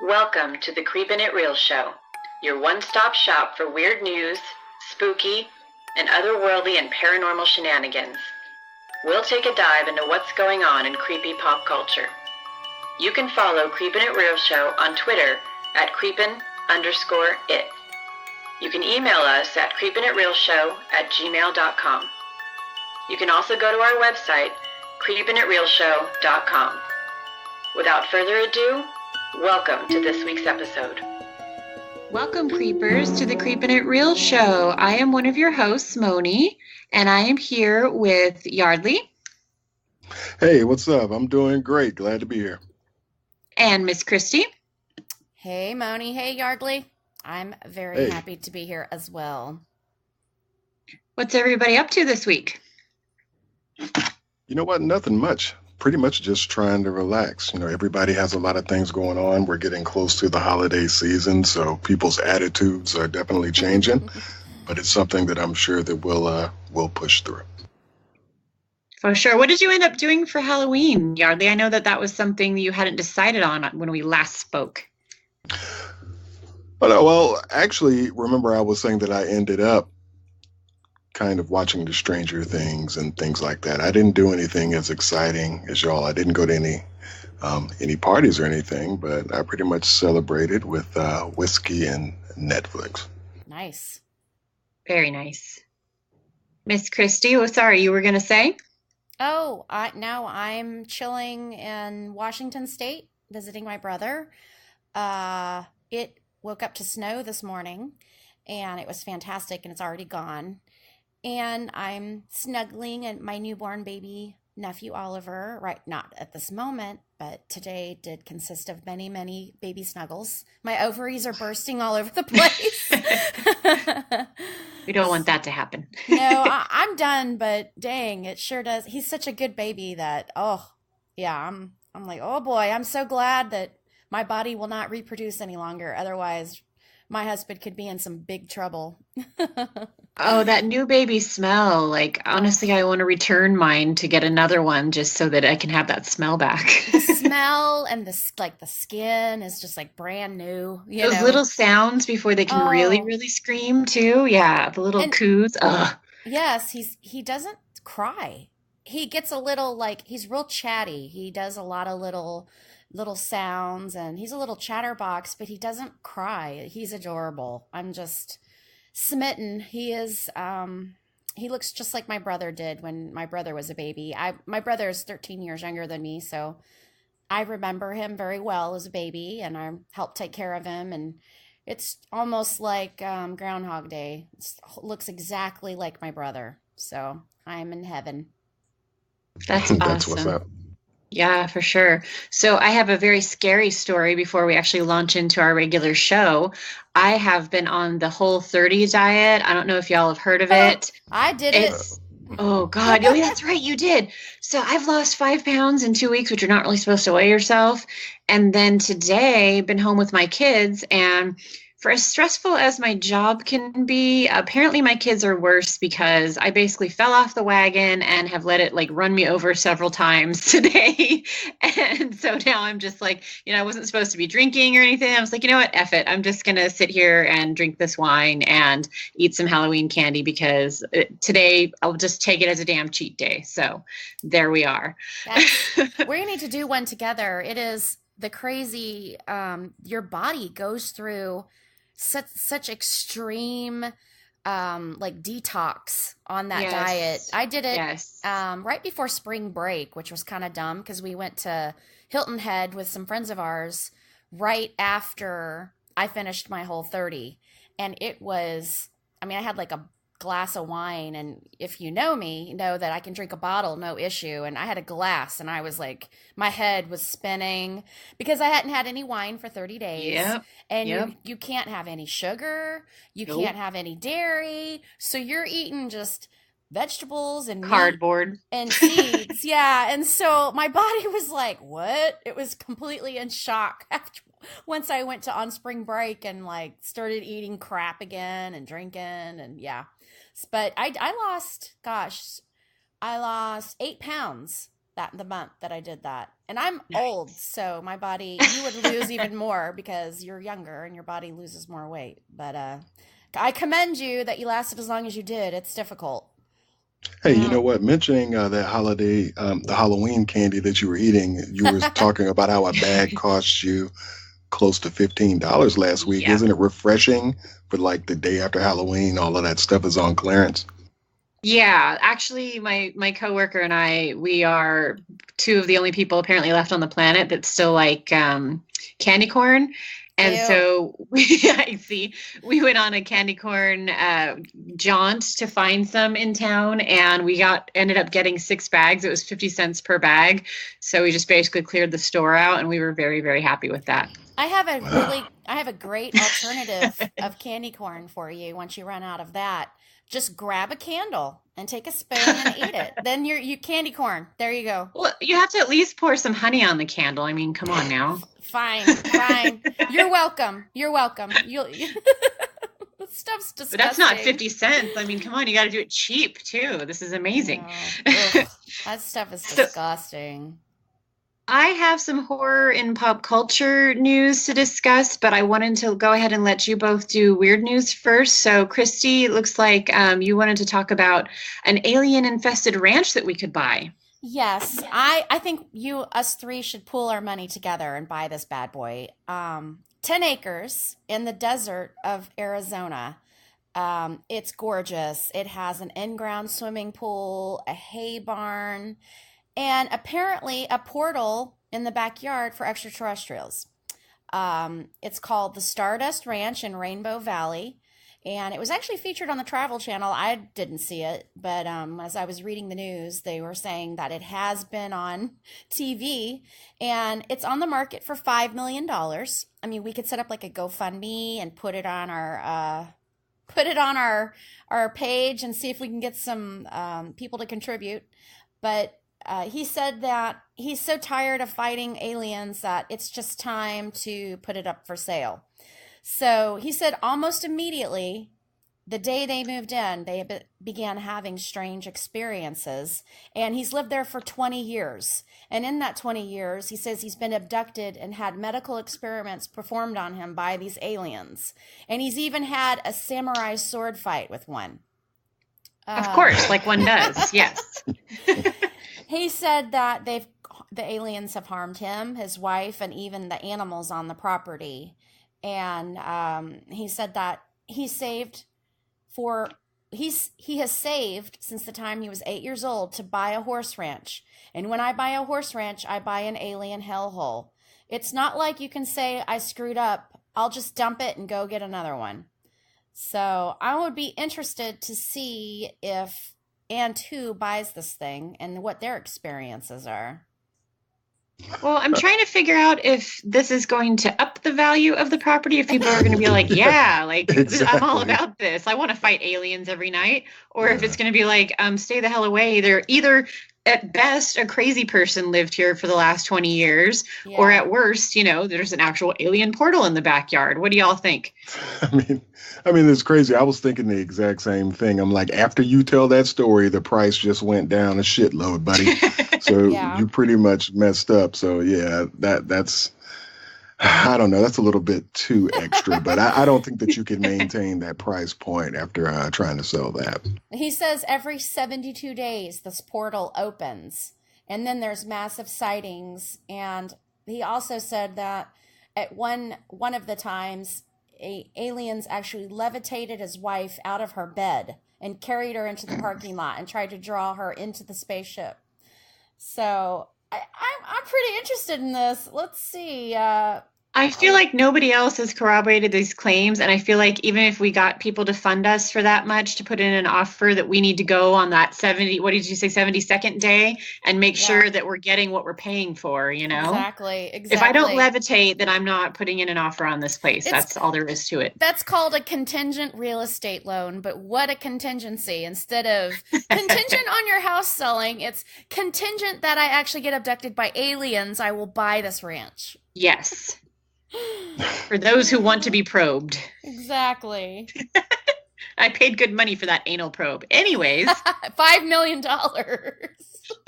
Welcome to the Creepin' It Real Show, your one-stop shop for weird news, spooky, and otherworldly and paranormal shenanigans. We'll take a dive into what's going on in creepy pop culture. You can follow Creepin' It Real Show on Twitter at creepin_it. You can email us at creepinitrealshow@gmail.com. You can also go to our website, creepinitrealshow.com. Without further ado, welcome to this week's episode. Welcome, creepers, to the Creepin' It Real Show. I am one of your hosts, Moni, and I am here with Yardley. Hey, what's up? I'm doing great. Glad to be here. And Miss Christy. Hey, Moni. Hey, Yardley. I'm very happy to be here as well. What's everybody up to this week? You know what? Nothing much. Pretty much just trying to relax. You know, everybody has a lot of things going on. We're getting close to the holiday season, so people's attitudes are definitely changing. But it's something that I'm sure that we'll push through. For sure. What did you end up doing for Halloween, Yardley? I know that was something you hadn't decided on when we last spoke. Well, actually, remember I was saying that I ended up kind of watching the Stranger Things and things like that. I didn't do anything as exciting as y'all. I didn't go to any parties or anything, but I pretty much celebrated with whiskey and Netflix. Nice. Very nice. Miss Christy, sorry, you were going to say? Oh, no, I'm chilling in Washington State, visiting my brother. It woke up to snow this morning, and it was fantastic, and it's already gone. And I'm snuggling at my newborn baby nephew Oliver, right? Not at this moment, but today did consist of many, many baby snuggles. My ovaries are bursting all over the place. We don't want that to happen. No, I'm done, but dang, it sure does. He's such a good baby that, I'm like, oh boy, I'm so glad that my body will not reproduce any longer. Otherwise, my husband could be in some big trouble. Oh, that new baby smell. Like, honestly, I want to return mine to get another one just so that I can have that smell back. The smell and the skin is just like brand new. Those little sounds before they can really, really scream too. Yeah, the little coos. Ugh. Yes, he doesn't cry. He gets a little he's real chatty. He does a lot of little sounds, and he's a little chatterbox, but he doesn't cry. He's adorable. I'm just smitten. He is he looks just like my brother did when my brother was a baby. My brother is 13 years younger than me, so I remember him very well as a baby, and I helped take care of him, and it's almost like Groundhog Day. It looks exactly like my brother. So I'm in heaven. That's awesome. That's what's up. Yeah, for sure. So I have a very scary story before we actually launch into our regular show. I have been on the Whole30 diet. I don't know if y'all have heard of it. I did it. Oh, God. Oh, that's right. You did. So I've lost 5 pounds in 2 weeks, which you're not really supposed to weigh yourself. And then today, been home with my kids, and for as stressful as my job can be, apparently my kids are worse because I basically fell off the wagon and have let it run me over several times today. And so now I'm just I wasn't supposed to be drinking or anything. I was like, you know what? F it. I'm just going to sit here and drink this wine and eat some Halloween candy because today I'll just take it as a damn cheat day. So there we are. We're going to need to do one together. It is the crazy, your body goes through such extreme detox on that diet. I did it right before spring break, which was kind of dumb because we went to Hilton Head with some friends of ours right after I finished my Whole30, and it was, I had like a glass of wine, and if you know me, you know that I can drink a bottle, no issue. And I had a glass, and I was like, my head was spinning because I hadn't had any wine for 30 days. Yep. And you can't have any sugar, you can't have any dairy, so you're eating just vegetables and cardboard and seeds. Yeah. And so my body was like, what? It was completely in shock once I went on spring break and started eating crap again and drinking, and but I lost 8 pounds the month that I did that. And I'm Nice. old, so my body, you would lose even more because you're younger and your body loses more weight. But I commend you that you lasted as long as you did. It's difficult. Hey, you know Wow. what? Mentioning that holiday, the Halloween candy that you were eating, you were talking about how a bag costs you close to $15 last week. Yep. Isn't it refreshing for like the day after Halloween? All of that stuff is on clearance. Yeah, actually, my coworker and I, we are two of the only people apparently left on the planet that still like candy corn. And Ew. so I see we went on a candy corn jaunt to find some in town, and we ended up getting 6 bags. It was 50 cents per bag. So we just basically cleared the store out, and we were very, very happy with that. I Wow. have a great alternative of candy corn for you once you run out of that. Just grab a candle and take a spoon and eat it. Then you candy corn. There you go. Well, you have to at least pour some honey on the candle. I mean, come on now. Fine, fine. You're welcome. You're welcome. This stuff's But that's not disgusting. 50 cents. I mean, come on, you got to do it cheap too. This is amazing. No. Ugh, that stuff is So disgusting. I have some horror in pop culture news to discuss, but I wanted to go ahead and let you both do weird news first. So, Christy, it looks like you wanted to talk about an alien-infested ranch that we could buy. Yes, I think us three should pool our money together and buy this bad boy. 10 acres in the desert of Arizona. It's gorgeous. It has an in-ground swimming pool, a hay barn, and apparently a portal in the backyard for extraterrestrials. It's called the Stardust Ranch in Rainbow Valley, and it was actually featured on the Travel Channel. I didn't see it, but as I was reading the news, they were saying that it has been on TV, and it's on the market for $5 million. I mean, we could set up like a GoFundMe and put it on our page and see if we can get some people to contribute. But he said that he's so tired of fighting aliens that it's just time to put it up for sale. So he said almost immediately, the day they moved in, they began having strange experiences. And he's lived there for 20 years. And in that 20 years, he says he's been abducted and had medical experiments performed on him by these aliens. And he's even had a samurai sword fight with one. Of Um, course, like one does. Yes. He said that the aliens have harmed him, his wife, and even the animals on the property. And he said that he has saved since the time he was 8 years old to buy a horse ranch. And when I buy a horse ranch, I buy an alien hellhole. It's not like you can say I screwed up. I'll just dump it and go get another one. So I would be interested to see if and who buys this thing and what their experiences are. Well, I'm trying to figure out if this is going to up the value of the property, if people are going to be like, yeah, like I'm all Exactly. about this. I want to fight aliens every night. Or if it's going to be like, stay the hell away. They're either at best a crazy person lived here for the last 20 years, or Yeah. at worst, there's an actual alien portal in the backyard. What do y'all think? I mean, I mean, it's crazy. I was thinking the exact same thing. I'm like, after you tell that story, the price just went down a shitload, buddy. So Yeah. you pretty much messed up. So yeah, that's I don't know. That's a little bit too extra, but I don't think that you can maintain that price point after trying to sell that. He says every 72 days this portal opens, and then there's massive sightings. And he also said that at one of the times, aliens actually levitated his wife out of her bed and carried her into the parking lot and tried to draw her into the spaceship. So I'm pretty interested in this. Let's see. I feel like nobody else has corroborated these claims, and I feel like even if we got people to fund us for that much to put in an offer, that we need to go on that 72nd day and make Yeah, sure that we're getting what we're paying for, exactly, If I don't exactly. levitate, then I'm not putting in an offer on this place. It's That's all there is to it. That's called a contingent real estate loan, but what a contingency. Instead of contingent on your house selling, it's contingent that I actually get abducted by aliens. I will buy this ranch. Yes, for those who want to be probed. Exactly. I paid good money for that anal probe. Anyways, $5 million.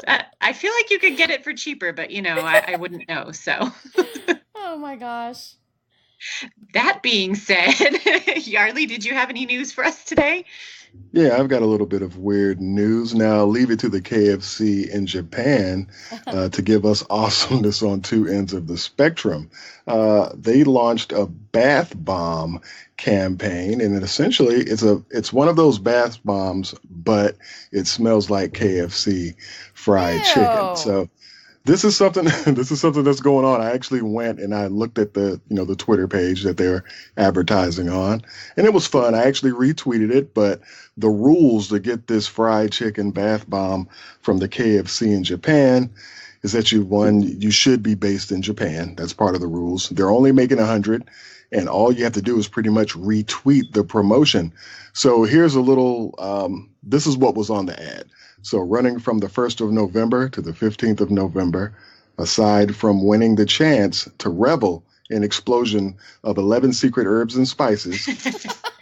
I feel like you could get it for cheaper, but I wouldn't know. So Oh my gosh. that being said, Yardley, did you have any news for us today? Yeah, I've got a little bit of weird news. Now, leave it to the KFC in Japan to give us awesomeness on two ends of the spectrum. They launched a bath bomb campaign, and essentially it's one of those bath bombs, but it smells like KFC fried chicken. Ew. So this is something that's going on. I actually went and I looked at the Twitter page that they're advertising on, and it was fun. I actually retweeted it, but the rules to get this fried chicken bath bomb from the KFC in Japan is that you should be based in Japan. That's part of the rules. They're only making 100, and all you have to do is pretty much retweet the promotion. So here's a little. This is what was on the ad. So running from the 1st of November to the 15th of November, aside from winning the chance to revel in explosion of 11 secret herbs and spices,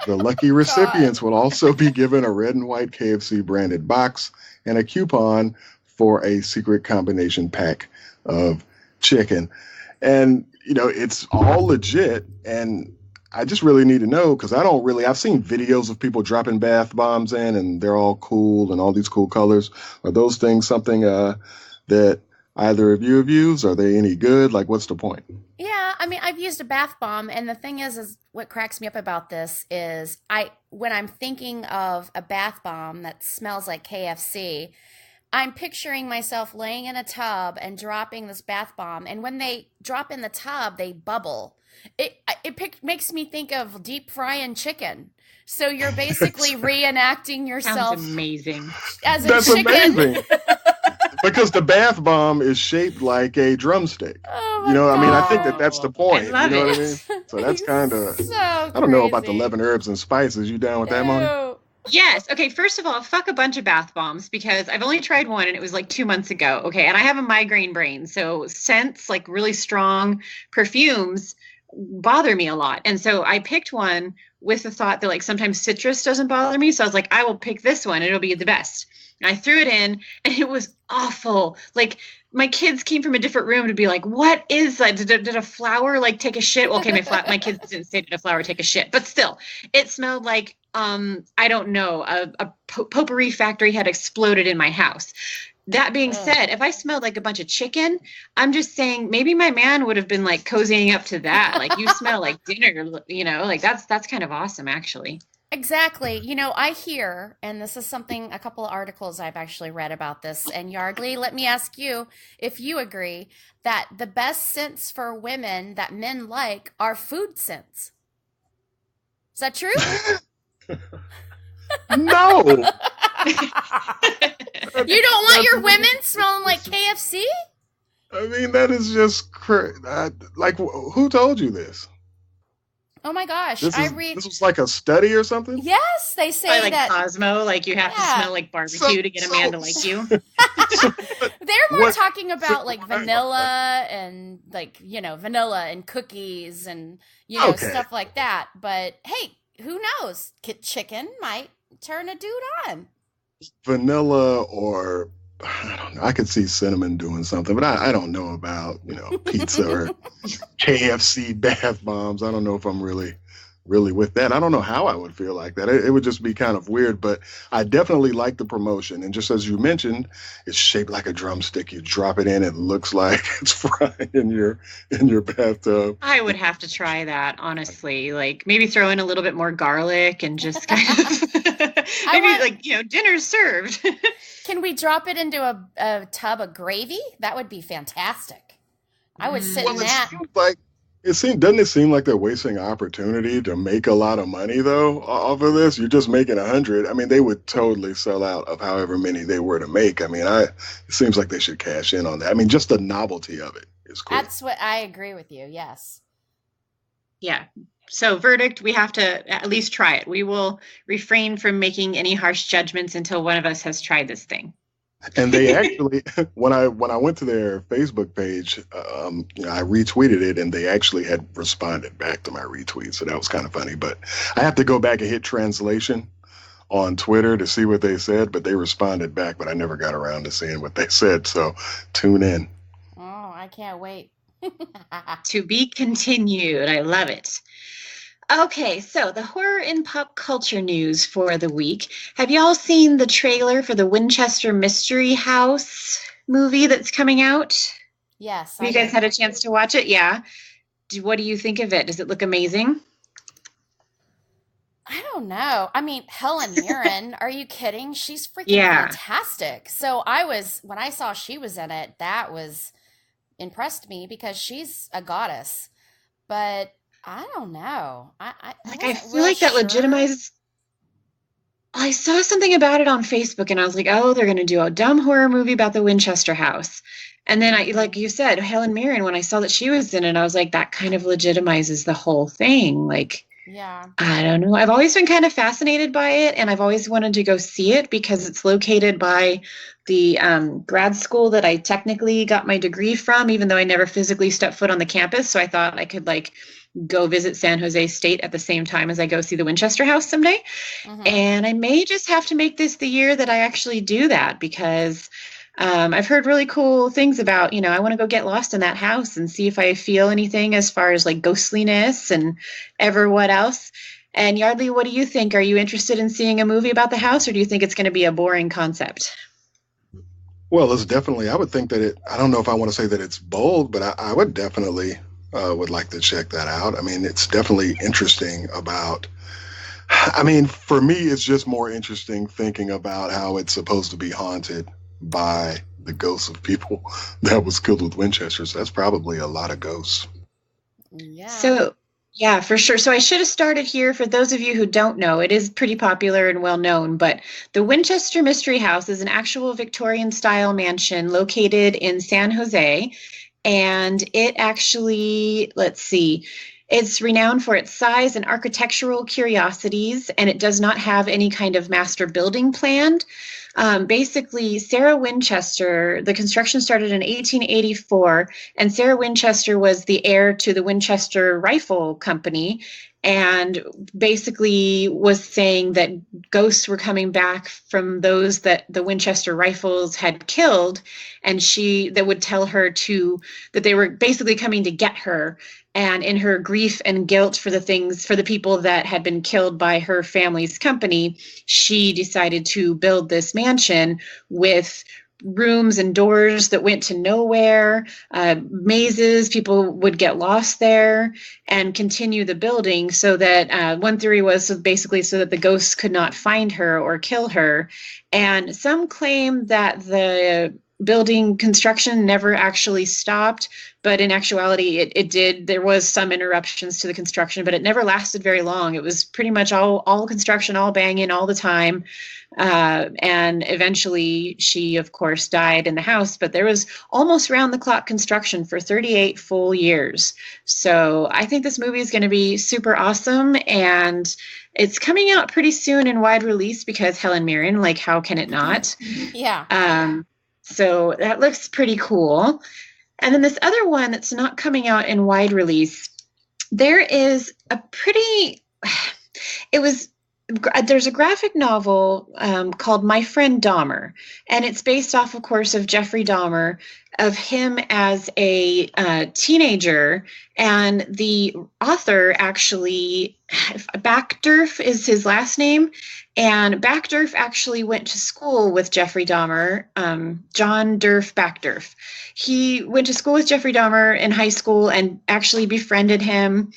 the lucky recipients will also be given a red and white KFC branded box and a coupon for a secret combination pack of chicken. And, it's all legit. And I just really need to know, because I've seen videos of people dropping bath bombs in and they're all cool and all these cool colors. Are those things something that either of you have used? Are they any good? Like, what's the point? Yeah, I mean, I've used a bath bomb, and the thing is what cracks me up about this is when I'm thinking of a bath bomb that smells like KFC, I'm picturing myself laying in a tub and dropping this bath bomb, and when they drop in the tub, they bubble. It makes me think of deep frying chicken. So you're basically reenacting yourself. Sounds amazing. As a That's chicken. amazing. Because the bath bomb is shaped like a drumstick. Oh I mean, I think God. that's the point. I love you know it. what I mean? So that's kind of. So I don't know about the crazy. 11 herbs and spices. You down with that, Monty? Ew. Yes. Okay. First of all, fuck a bunch of bath bombs because I've only tried one and it was like 2 months ago. Okay. And I have a migraine brain. So scents, like really strong perfumes, bother me a lot. And so I picked one with the thought that like sometimes citrus doesn't bother me. So I was like, I will pick this one. It'll be the best. And I threw it in and it was awful. Like my kids came from a different room to be like, what is that? Did a flower like take a shit? Well, okay, my kids didn't say did a flower take a shit, but still it smelled like, I don't know, a potpourri factory had exploded in my house. That being said, if I smelled like a bunch of chicken, I'm just saying maybe my man would have been like cozying up to that. Like you smell like dinner, like that's kind of awesome actually. Exactly. I hear, and this is something, a couple of articles I've actually read about this. And Yardley, let me ask you if you agree that the best scents for women that men like are food scents. Is that true? No. You don't want your women smelling like KFC? I mean, that is just crazy. Like, who told you this? Oh my gosh. This read. was like a study or something? Yes, they say By like that. Cosmo, like you have to smell like barbecue to get a man to like you. They're more What- talking about like vanilla and like, vanilla and cookies and, Okay. stuff like that. But hey, who knows? Chicken might turn a dude on. Vanilla or I don't know. I could see cinnamon doing something, but I don't know about, pizza or KFC bath bombs. I don't know if I'm really with that. I don't know how I would feel like that. It would just be kind of weird, but I definitely like the promotion. And just as you mentioned, it's shaped like a drumstick. You drop it in, it looks like it's frying in your bathtub. I would have to try that, honestly. Like maybe throw in a little bit more garlic and just kind of dinner's served. Can we drop it into a tub of gravy? That would be fantastic. I would sit in that. Doesn't it seem like they're wasting opportunity to make a lot of money though off of this? You're just making 100. I mean, they would totally sell out of however many they were to make. I mean, it seems like they should cash in on that. I mean, just the novelty of it is cool. That's what I agree with you. Yes. Yeah. So verdict, we have to at least try it. We will refrain from making any harsh judgments until one of us has tried this thing. And they actually, when I went to their Facebook page, I retweeted it, and they actually had responded back to my retweet. So that was kind of funny. But I have to go back and hit translation on Twitter to see what they said, but they responded back, but I never got around to seeing what they said. So tune in. Oh, I can't wait. To be continued. I love it. Okay, so the horror in pop culture news for the week. Have y'all seen the trailer for the Winchester Mystery House movie that's coming out? Yes. Have you guys had a chance to watch it? Yeah. What do you think of it? Does it look amazing? I don't know. I mean, Helen Mirren, are you kidding? She's freaking fantastic. So when I saw she was in it, that was impressed me because she's a goddess. But I don't know. I feel like that legitimizes. I saw something about it on Facebook and I was like, oh, they're going to do a dumb horror movie about the Winchester house. And then like you said, Helen Mirren, when I saw that she was in it, I was like, that kind of legitimizes the whole thing. Like, yeah, I don't know. I've always been kind of fascinated by it and I've always wanted to go see it because it's located by the grad school that I technically got my degree from, even though I never physically stepped foot on the campus. So I thought I could go visit San Jose State at the same time as I go see the Winchester House someday. Mm-hmm. And I may just have to make this the year that I actually do that because I've heard really cool things about, I want to go get lost in that house and see if I feel anything as far as ghostliness and ever what else. And Yardley, what do you think? Are you interested in seeing a movie about the house or do you think it's going to be a boring concept? Well, it's definitely, I would think that I don't know if I want to say that it's bold, but I would definitely would like to check that out. I mean, it's definitely interesting for me, it's just more interesting thinking about how it's supposed to be haunted by the ghosts of people that was killed with Winchester. So that's probably a lot of ghosts. Yeah. So, yeah, for sure. So I should have started here. For those of you who don't know, it is pretty popular and well known, but the Winchester Mystery House is an actual Victorian style mansion located in San Jose. And it actually, it's renowned for its size and architectural curiosities, and it does not have any kind of master building planned. Basically, Sarah Winchester, the construction started in 1884, and Sarah Winchester was the heir to the Winchester Rifle Company, and basically was saying that ghosts were coming back from those that the Winchester rifles had killed, and that would tell her that they were basically coming to get her. And in her grief and guilt for the people that had been killed by her family's company, she decided to build this mansion with rooms and doors that went to nowhere, mazes. People would get lost there and continue the building so that one theory was basically so that the ghosts could not find her or kill her. And some claim that the building construction never actually stopped, but in actuality it did. There was some interruptions to the construction, but it never lasted very long. It was pretty much all construction, all banging all the time. And eventually she, of course, died in the house, but there was almost round the clock construction for 38 full years. So I think this movie is going to be super awesome, and it's coming out pretty soon in wide release because Helen Mirren, how can it not? Yeah. So that looks pretty cool. And then this other one that's not coming out in wide release, there's a graphic novel called My Friend Dahmer, and it's based off, of course, of Jeffrey Dahmer, of him as a teenager. And the author actually, Backdurf is his last name, and Backdurf actually went to school with Jeffrey Dahmer, John Durf Backdurf. He went to school with Jeffrey Dahmer in high school and actually befriended him,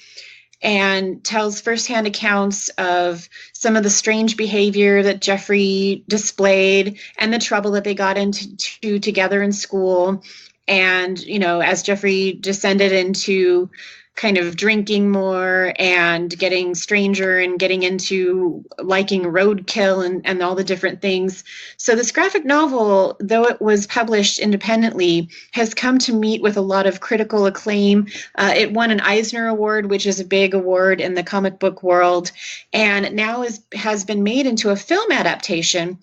and tells firsthand accounts of some of the strange behavior that Jeffrey displayed and the trouble that they got into together in school. And, as Jeffrey descended into kind of drinking more and getting stranger and getting into liking roadkill and all the different things. So this graphic novel, though it was published independently, has come to meet with a lot of critical acclaim. It won an Eisner Award, which is a big award in the comic book world, and now has been made into a film adaptation.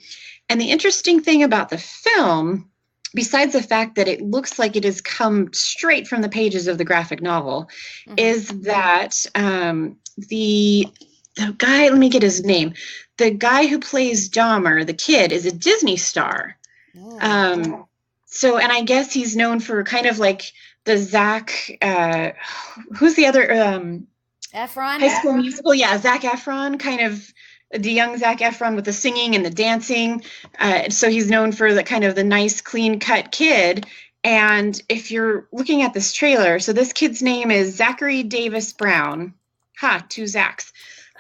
And the interesting thing about the film, besides the fact that it looks like it has come straight from the pages of the graphic novel, is that the guy, let me get his name, the guy who plays Dahmer, the kid, is a Disney star. So, and I guess he's known for kind of like the who's the other, Efron? High School Musical? Yeah, Zac Efron, kind of the young Zac Efron with the singing and the dancing. So he's known for the kind of the nice, clean-cut kid. And if you're looking at this trailer, so this kid's name is Zachary Davis Brown. Two Zachs.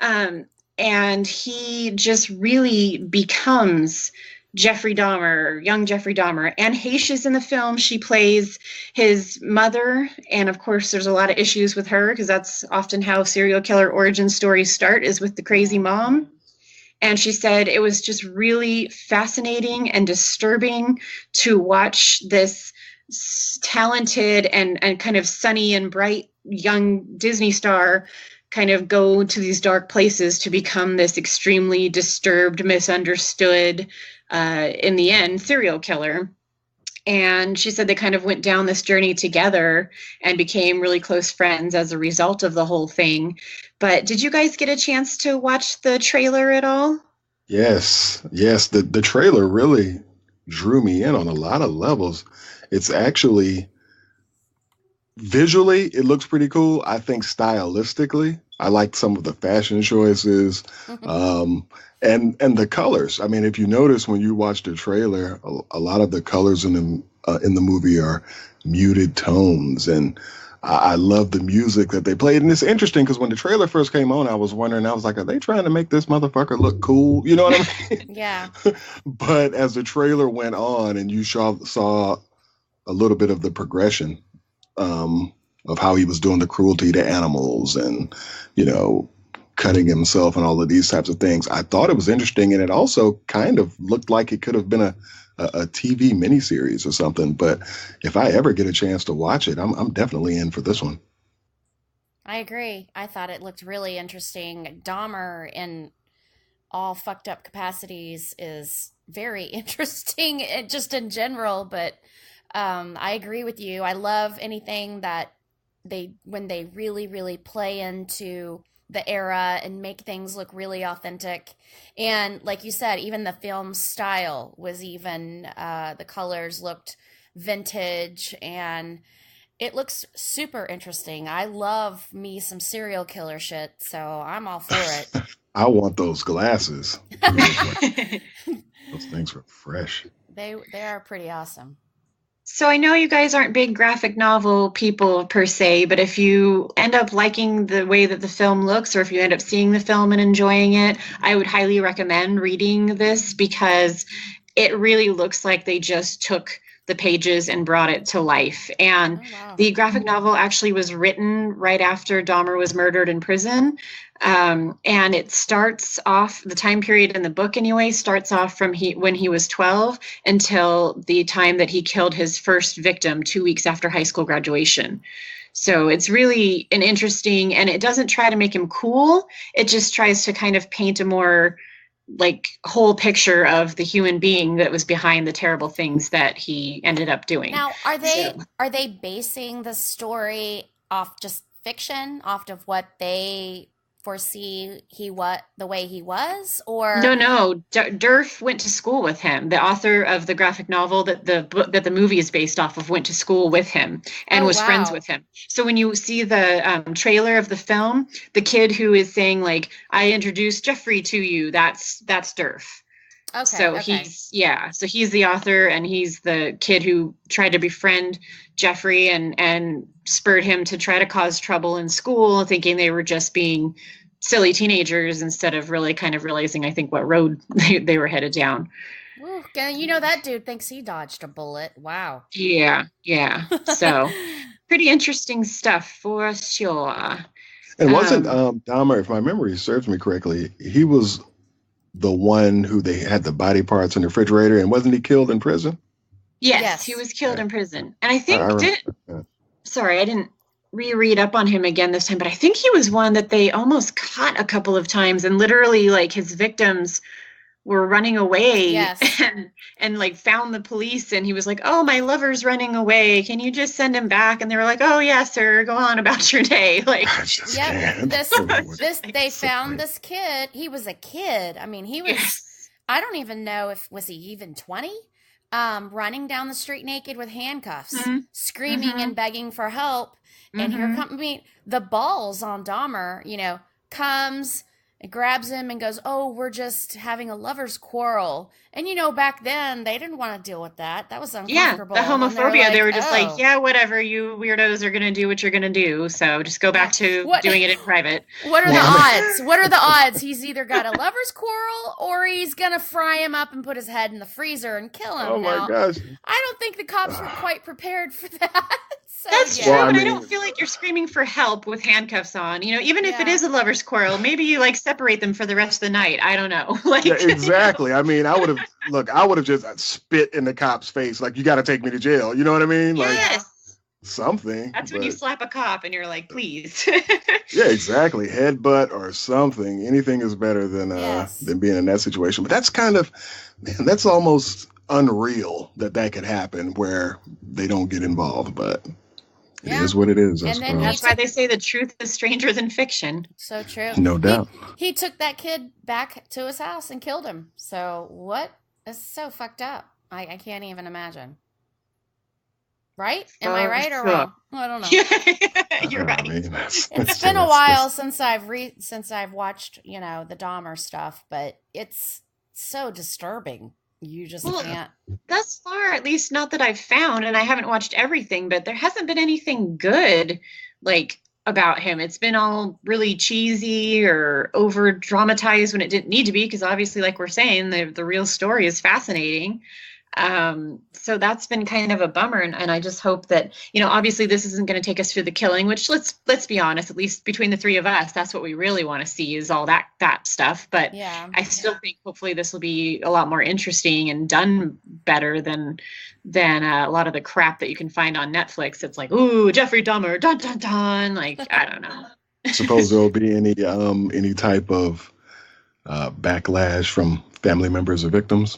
And he just really becomes Jeffrey Dahmer, young Jeffrey Dahmer. Anne Heche is in the film. She plays his mother. And of course, there's a lot of issues with her because that's often how serial killer origin stories start, is with the crazy mom. And she said it was just really fascinating and disturbing to watch this talented and kind of sunny and bright young Disney star kind of go to these dark places to become this extremely disturbed, misunderstood, in the end, serial killer. And she said they kind of went down this journey together and became really close friends as a result of the whole thing. But did you guys get a chance to watch the trailer at all? Yes. The trailer really drew me in on a lot of levels. It's actually, visually, it looks pretty cool. I think stylistically, I like some of the fashion choices, and the colors. I mean, if you notice when you watch the trailer, a lot of the colors in the movie are muted tones, and I love the music that they played. And it's interesting because when the trailer first came on, I was wondering, I was like, are they trying to make this motherfucker look cool? You know what I mean? Yeah. But as the trailer went on and you saw a little bit of the progression of how he was doing the cruelty to animals and, cutting himself and all of these types of things, I thought it was interesting. And it also kind of looked like it could have been a TV miniseries or something. But if I ever get a chance to watch it, I'm definitely in for this one. I agree. I thought it looked really interesting. Dahmer in all fucked up capacities is very interesting, just in general. But I agree with you. I love anything that when they really, really play into the era and make things look really authentic. And like you said, even the film style was even, the colors looked vintage and it looks super interesting. I love me some serial killer shit, so I'm all for it. I want those glasses. Those things were fresh. They are pretty awesome. So I know you guys aren't big graphic novel people per se, but if you end up liking the way that the film looks, or if you end up seeing the film and enjoying it, I would highly recommend reading this because it really looks like they just took the pages and brought it to life. And the graphic novel actually was written right after Dahmer was murdered in prison. And it starts off, the time period in the book anyway, starts off from when he was 12 until the time that he killed his first victim 2 weeks after high school graduation. So it's really an interesting, and it doesn't try to make him cool. It just tries to kind of paint a more whole picture of the human being that was behind the terrible things that he ended up doing. Now, are they basing the story off just fiction, off of what they foresee the way he was, or no Durf went to school with him. The author of the graphic novel that the movie is based off of went to school with him and was friends with him. So when you see the trailer of the film, the kid who is saying I introduced Jeffrey to you, that's Durf. Okay. So he's the author, and he's the kid who tried to befriend Jeffrey and spurred him to try to cause trouble in school, thinking they were just being silly teenagers instead of really kind of realizing, I think, what road they were headed down. Ooh, that dude thinks he dodged a bullet. Wow. Yeah. So pretty interesting stuff for sure. And wasn't Dahmer, if my memory serves me correctly, he was the one who they had the body parts in the refrigerator, and wasn't he killed in prison? Yes. He was killed in prison. And I think I didn't reread up on him again this time, but I think he was one that they almost caught a couple of times, and literally his victims were running away Yes. and like found the police, and he was like, "Oh, my lover's running away. Can you just send him back?" And they were like, "Oh, yeah, sir. Go on about your day." Like, I just Yep. can't. They found this kid. He was a kid. I mean, he was, yes. I don't even know if, was he even 20? Running down the street naked with handcuffs, Mhm. screaming Mhm. and begging for help. And here Mhm. comes, I mean, the balls on Dahmer, comes and grabs him and goes, "Oh, we're just having a lover's quarrel." And back then they didn't want to deal with that. That was Yeah, uncomfortable. the And they're homophobia, they like, were just like, "Oh, "Yeah, whatever, you weirdos are gonna do what you're gonna do, so just go back yeah. to What doing it in private." what are the Well, I odds? What are the odds? He's either got a lover's quarrel or he's gonna fry him up and put his head in the freezer and kill him. oh my Now, gosh. I don't think the cops were quite prepared for that. So That's yeah. true, Well, I and I mean, don't feel like you're screaming for help with handcuffs on. Even if it Yeah. is a lover's quarrel, maybe you like separate them for the rest of the night. I don't know. Like, yeah, exactly. I mean, I would have just spit in the cop's face, like, you got to take me to jail. You know what I mean? Like yes, something. that's when you But slap a cop and you're like, "Please." yeah, exactly. Headbutt or something. Anything is better Yes. than being in that situation. But that's kind of, man, that's almost unreal that could happen where they don't get involved. But it Yeah. is what it is, I And then suppose. That's why they say the truth is stranger than fiction. So true. No doubt. He took that kid back to his house and killed him. So what? It's so fucked up. I can't even imagine. Right? Am I right or wrong? I don't know. You're right. I mean, It's been a while since I've watched, the Dahmer stuff, but it's so disturbing. You just Well, can't. Thus far, at least not that I've found, and I haven't watched everything, but there hasn't been anything good like about him. It's been all really cheesy or over dramatized when it didn't need to be, because obviously, like we're saying, the real story is fascinating. So that's been kind of a bummer, and I just hope that, obviously this isn't going to take us through the killing, which let's be honest, at least between the three of us, that's what we really want to see, is all that stuff. But Yeah. I still think hopefully this will be a lot more interesting and done better than a lot of the crap that you can find on Netflix. It's like, ooh, Jeffrey Dahmer, dun dun dun. Like, I don't know. Suppose there'll be any type of backlash from family members or victims.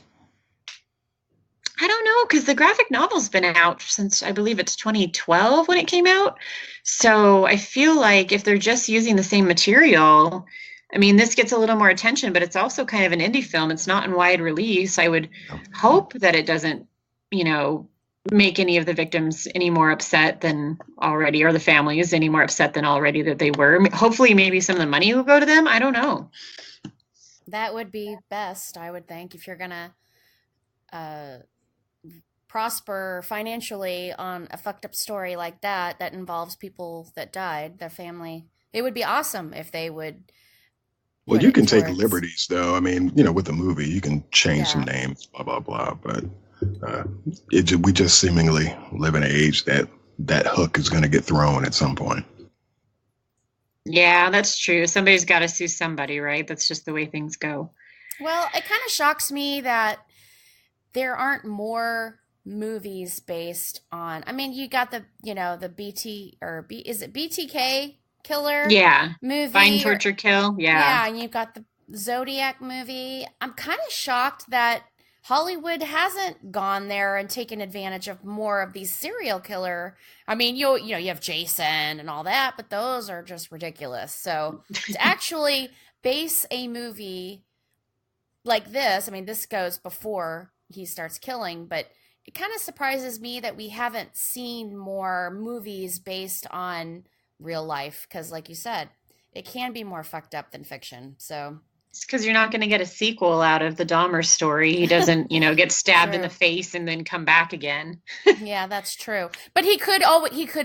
I don't know, because the graphic novel's been out since, I believe it's 2012 when it came out. So I feel like if they're just using the same material, I mean, this gets a little more attention, but it's also kind of an indie film. It's not in wide release. I would hope that it doesn't, make any of the victims any more upset than already, or the families any more upset than already that they were. Hopefully, maybe some of the money will go to them. I don't know. That would be best, I would think, if you're gonna prosper financially on a fucked up story like that involves people that died, their family. It would be awesome if they would. Well, you can take liberties, though. I mean, with the movie, you can change some Yeah. names, blah blah blah. But we just seemingly live in an age that hook is going to get thrown at some point. Yeah, that's true. Somebody's got to sue somebody, right? That's just the way things go. Well, it kind of shocks me that there aren't more movies based on. I mean, you got the is it BTK killer? Yeah. Movie. Find, torture, kill. Yeah, Yeah. and you've got the Zodiac movie. I'm kind of shocked that Hollywood hasn't gone there and taken advantage of more of these serial killer. I mean, you have Jason and all that, but those are just ridiculous. So to actually base a movie like this, I mean, this goes before he starts killing, but it kind of surprises me that we haven't seen more movies based on real life, because like you said, it can be more fucked up than fiction. So It's because you're not going to get a sequel out of the Dahmer story. He doesn't, get stabbed in True. the face and then come back again. yeah, that's true. But he could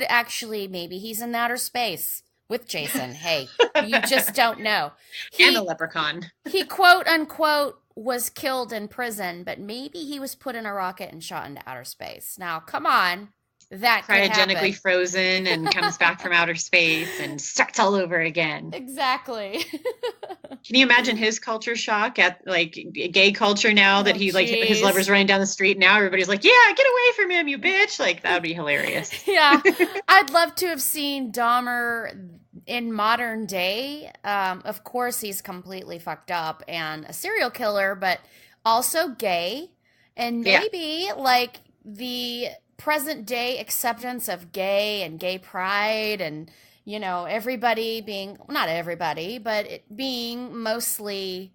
actually, maybe he's in outer space with Jason. Hey, you just don't know. And the leprechaun. He quote unquote was killed in prison, but maybe he was put in a rocket and shot into outer space. Now, come on. That could happen. Cryogenically frozen and comes back from outer space and starts all over again. Exactly. Can you imagine his culture shock at like gay culture now that he like his jeez. lover's running down the street? Now everybody's like, yeah, get away from him, you bitch. Like, that would be hilarious. Yeah. I'd love to have seen Dahmer in modern day, of course, he's completely fucked up and a serial killer, but also gay. And Yeah. maybe like the present day acceptance of gay and gay pride and, everybody being, not everybody, but it being mostly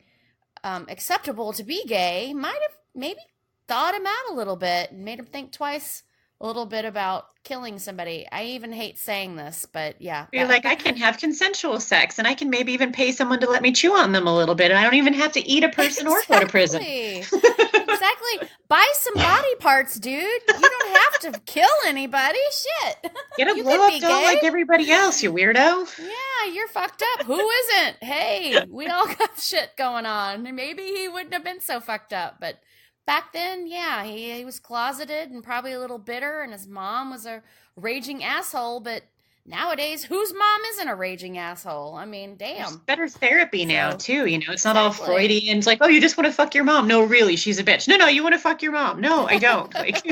acceptable to be gay might have maybe thawed him out a little bit and made him think twice a little bit about killing somebody. I even hate saying this, but yeah. You're like, I can have consensual sex and I can maybe even pay someone to let me chew on them a little bit. And I don't even have to eat a person or go to prison. Exactly. Buy some body parts, dude. You don't have to kill anybody. Shit. Get a You blow could up be doll gay. like everybody else, you weirdo. Yeah, you're fucked up. Who isn't? Hey, we all got shit going on. And maybe he wouldn't have been so fucked up, but back then, yeah, he was closeted and probably a little bitter, and his mom was a raging asshole, but nowadays, whose mom isn't a raging asshole? I mean, There's damn. better therapy now, So, too. It's not all exactly. Freudian. It's like, oh, you just want to fuck your mom. No, really, she's a bitch. No, you want to fuck your mom. No, I don't. Like,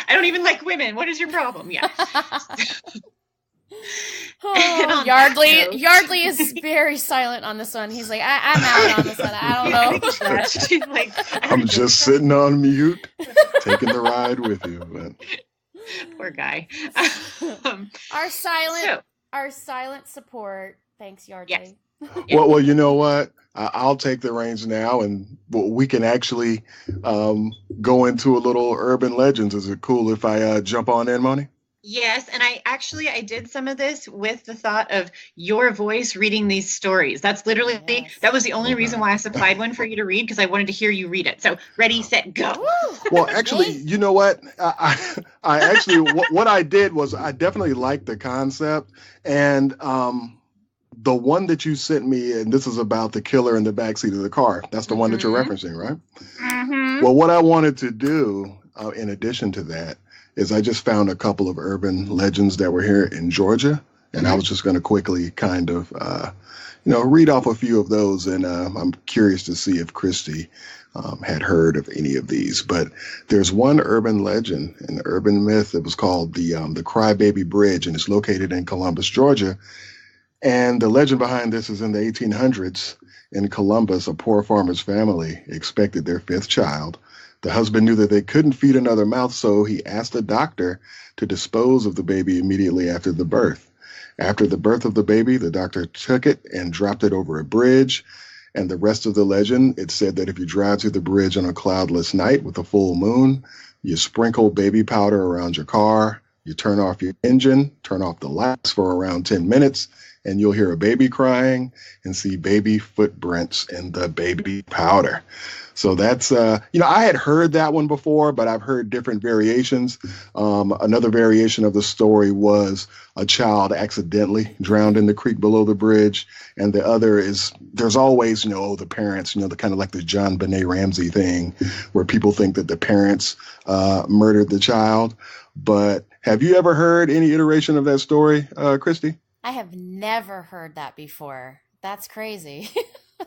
I don't even like women. What is your problem? Yeah. And Oh, on that Yardley is very silent on this one. He's like, I'm out on this one. I don't Yeah, I know. think he left. She's like, I'm just sitting on mute, taking the ride with you. But poor guy. Our So, silent support. Thanks, Yardley. yes. well, you know what? I'll take the reins now, and we can actually go into a little urban legends. Is it cool if I jump on in, Moni? Yes, and I did some of this with the thought of your voice reading these stories. That's literally Yes. that was the only Okay. reason why I supplied one for you to read, because I wanted to hear you read it. So ready, set, go. Woo! Well, actually, you know what? I actually what I did was I definitely liked the concept, and the one that you sent me, and this is about the killer in the backseat of the car. That's the one that you're referencing, right? Mm-hmm. Well, what I wanted to do, in addition to that, is I just found a couple of urban legends that were here in Georgia, and I was just going to quickly kind of, read off a few of those, and I'm curious to see if Christy had heard of any of these. But there's one urban legend, an urban myth that was called the Crybaby Bridge, and it's located in Columbus, Georgia. And the legend behind this is in the 1800s. In Columbus, a poor farmer's family expected their fifth child. The husband knew that they couldn't feed another mouth, so he asked the doctor to dispose of the baby immediately after the birth. After the birth of the baby, the doctor took it and dropped it over a bridge. And the rest of the legend, it said that if you drive to the bridge on a cloudless night with a full moon, you sprinkle baby powder around your car, you turn off your engine, turn off the lights for around 10 minutes, and you'll hear a baby crying and see baby footprints in the baby powder. So that's, I had heard that one before, but I've heard different variations. Another variation of the story was a child accidentally drowned in the creek below the bridge. And the other is, there's always, the parents, the kind of like the John Benet Ramsey thing where people think that the parents murdered the child. But have you ever heard any iteration of that story, Christy? I have never heard that before. That's crazy.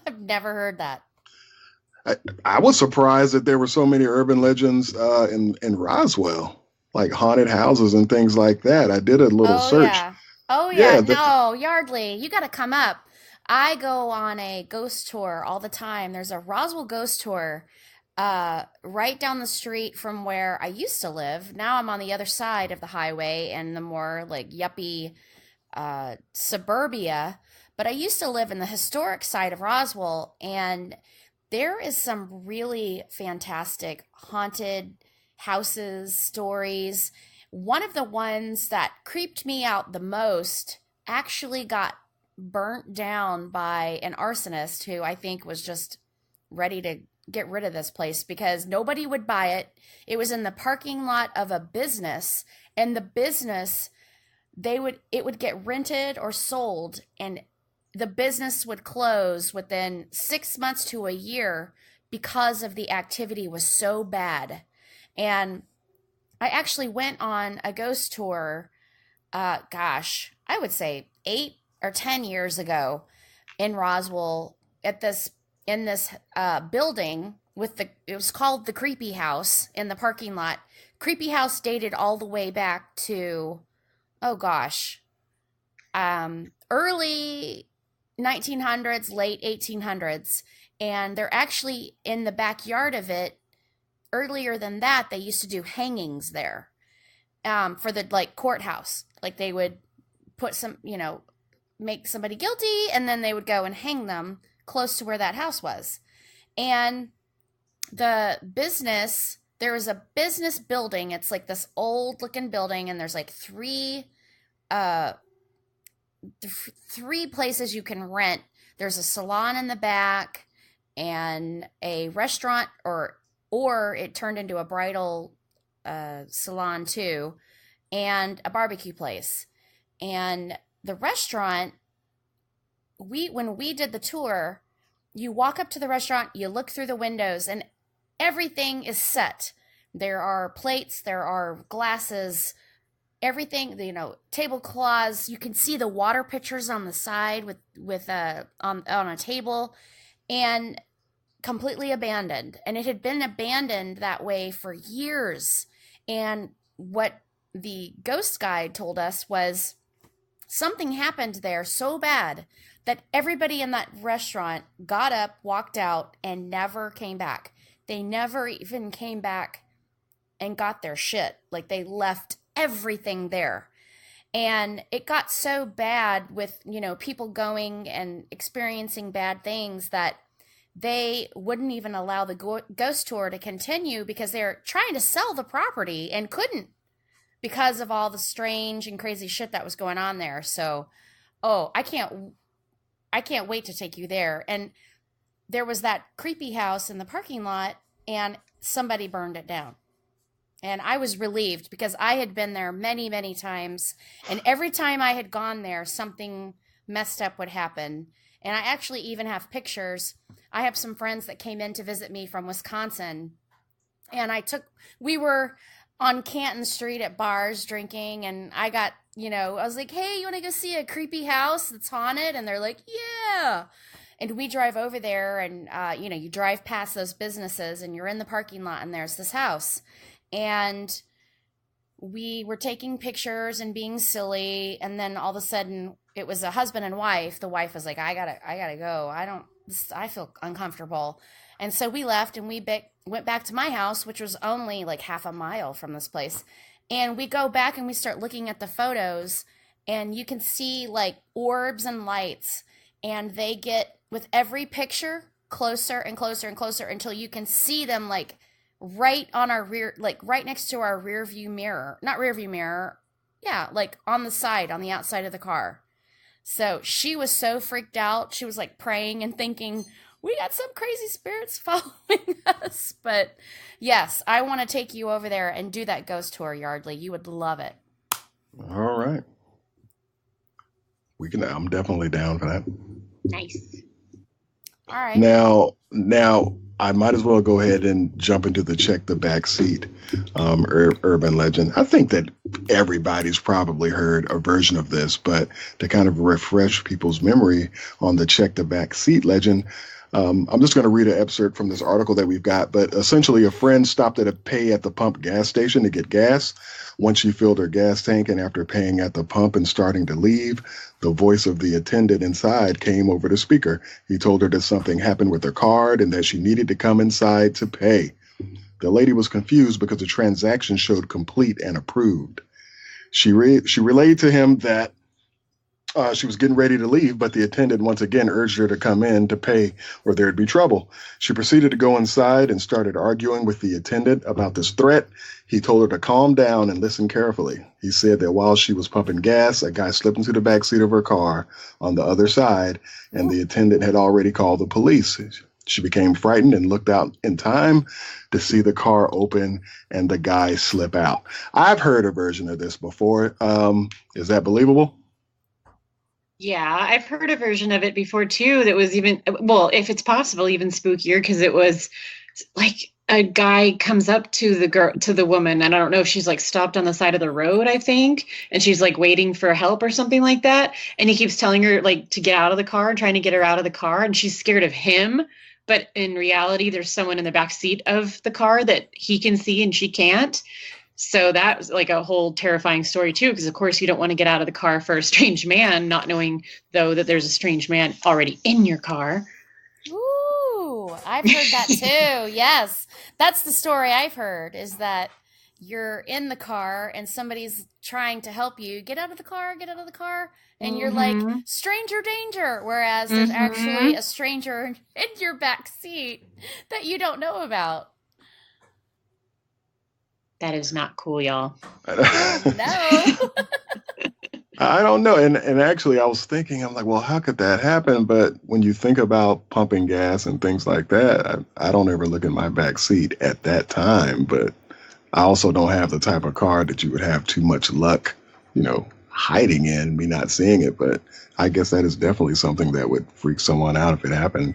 I've never heard that. I was surprised that there were so many urban legends in Roswell, like haunted houses and things like that. I did a little search. Yeah. Oh, yeah. Yeah, No, Yardley, you got to come up. I go on a ghost tour all the time. There's a Roswell ghost tour right down the street from where I used to live. Now I'm on the other side of the highway and the more like yuppie suburbia. But I used to live in the historic side of Roswell, and there is some really fantastic haunted houses, stories. One of the ones that creeped me out the most actually got burnt down by an arsonist who I think was just ready to get rid of this place because nobody would buy it. It was in the parking lot of a business, and the business, it would get rented or sold, and the business would close within 6 months to a year because of the activity was so bad. And I actually went on a ghost tour, I would say 8 or 10 years ago in Roswell in this building it was called the Creepy House in the parking lot. Creepy House dated all the way back to, oh gosh, early 1900s, late 1800s, and they're actually in the backyard of it. Earlier than that, they used to do hangings there, for the like courthouse. Like they would put some, make somebody guilty, and then they would go and hang them close to where that house was. And there was a business building. It's like this old looking building, and there's like three places you can rent. There's a salon in the back, and a restaurant, or it turned into a bridal salon too, and a barbecue place. And the restaurant, when we did the tour, you walk up to the restaurant, you look through the windows, and everything is set. There are plates, there are glasses, everything, tablecloths. You can see the water pitchers on the side on a table, and completely abandoned. And it had been abandoned that way for years. And what the ghost guide told us was something happened there so bad that everybody in that restaurant got up, walked out, and never came back. They never even came back and got their shit. Like, they left everything there. And it got so bad with, people going and experiencing bad things that they wouldn't even allow the ghost tour to continue, because they're trying to sell the property and couldn't, because of all the strange and crazy shit that was going on there. So, I can't wait to take you there. And there was that creepy house in the parking lot, and somebody burned it down. And I was relieved, because I had been there many, many times. And every time I had gone there, something messed up would happen. And I actually even have pictures. I have some friends that came in to visit me from Wisconsin. And we were on Canton Street at bars drinking. And I got, I was like, hey, you want to go see a creepy house that's haunted? And they're like, yeah. And we drive over there, and, you drive past those businesses, and you're in the parking lot, and there's this house. And we were taking pictures and being silly. And then all of a sudden, it was a husband and wife. The wife was like, I gotta go. I feel uncomfortable. And so we left, and we went back to my house, which was only like half a mile from this place. And we go back and we start looking at the photos, and you can see like orbs and lights, and they get, with every picture, closer and closer and closer, until you can see them like right on our rear, like right next to our rear view mirror. Not rear view mirror. Yeah, like on the outside of the car. So she was so freaked out. She was like praying and thinking, we got some crazy spirits following us. But yes, I want to take you over there and do that ghost tour, Yardley. You would love it. All right. I'm definitely down for that. Nice. All right. Now I might as well go ahead and jump into the check the backseat urban legend. I think that everybody's probably heard a version of this, but to kind of refresh people's memory on the check the backseat legend, I'm just going to read an excerpt from this article that we've got. But essentially, a friend stopped at a pay at the pump gas station to get gas. Once she filled her gas tank, and after paying at the pump and starting to leave, the voice of the attendant inside came over the speaker. He told her that something happened with her card and that she needed to come inside to pay. The lady was confused because the transaction showed complete and approved. She relayed to him that she was getting ready to leave, but the attendant once again urged her to come in to pay or there'd be trouble. She proceeded to go inside and started arguing with the attendant about this threat. He told her to calm down and listen carefully. He said that while she was pumping gas, a guy slipped into the backseat of her car on the other side, and the attendant had already called the police. She became frightened and looked out in time to see the car open and the guy slip out. I've heard a version of this before. Is that believable? Yeah, I've heard a version of it before too that was even, well, if it's possible, even spookier, because it was like a guy comes up to the woman, and I don't know if she's like stopped on the side of the road, I think, and she's like waiting for help or something like that, and he keeps telling her like to get out of the car and trying to get her out of the car, and she's scared of him, but in reality there's someone in the back seat of the car that he can see and she can't. So that was like a whole terrifying story too, because of course you don't want to get out of the car for a strange man, not knowing though that there's a strange man already in your car. Ooh, I've heard that too. Yes. That's the story I've heard is that you're in the car and somebody's trying to help you get out of the car, get out of the car, and you're like, Mm-hmm. stranger danger, whereas there's Mm-hmm. actually a stranger in your back seat that you don't know about. That is not cool, y'all. No. I don't know. And actually, I was thinking, I'm like, well, how could that happen? But when you think about pumping gas and things like that, I don't ever look in my back seat at that time. But I also don't have the type of car that you would have too much luck, hiding in, me not seeing it. But I guess that is definitely something that would freak someone out if it happened.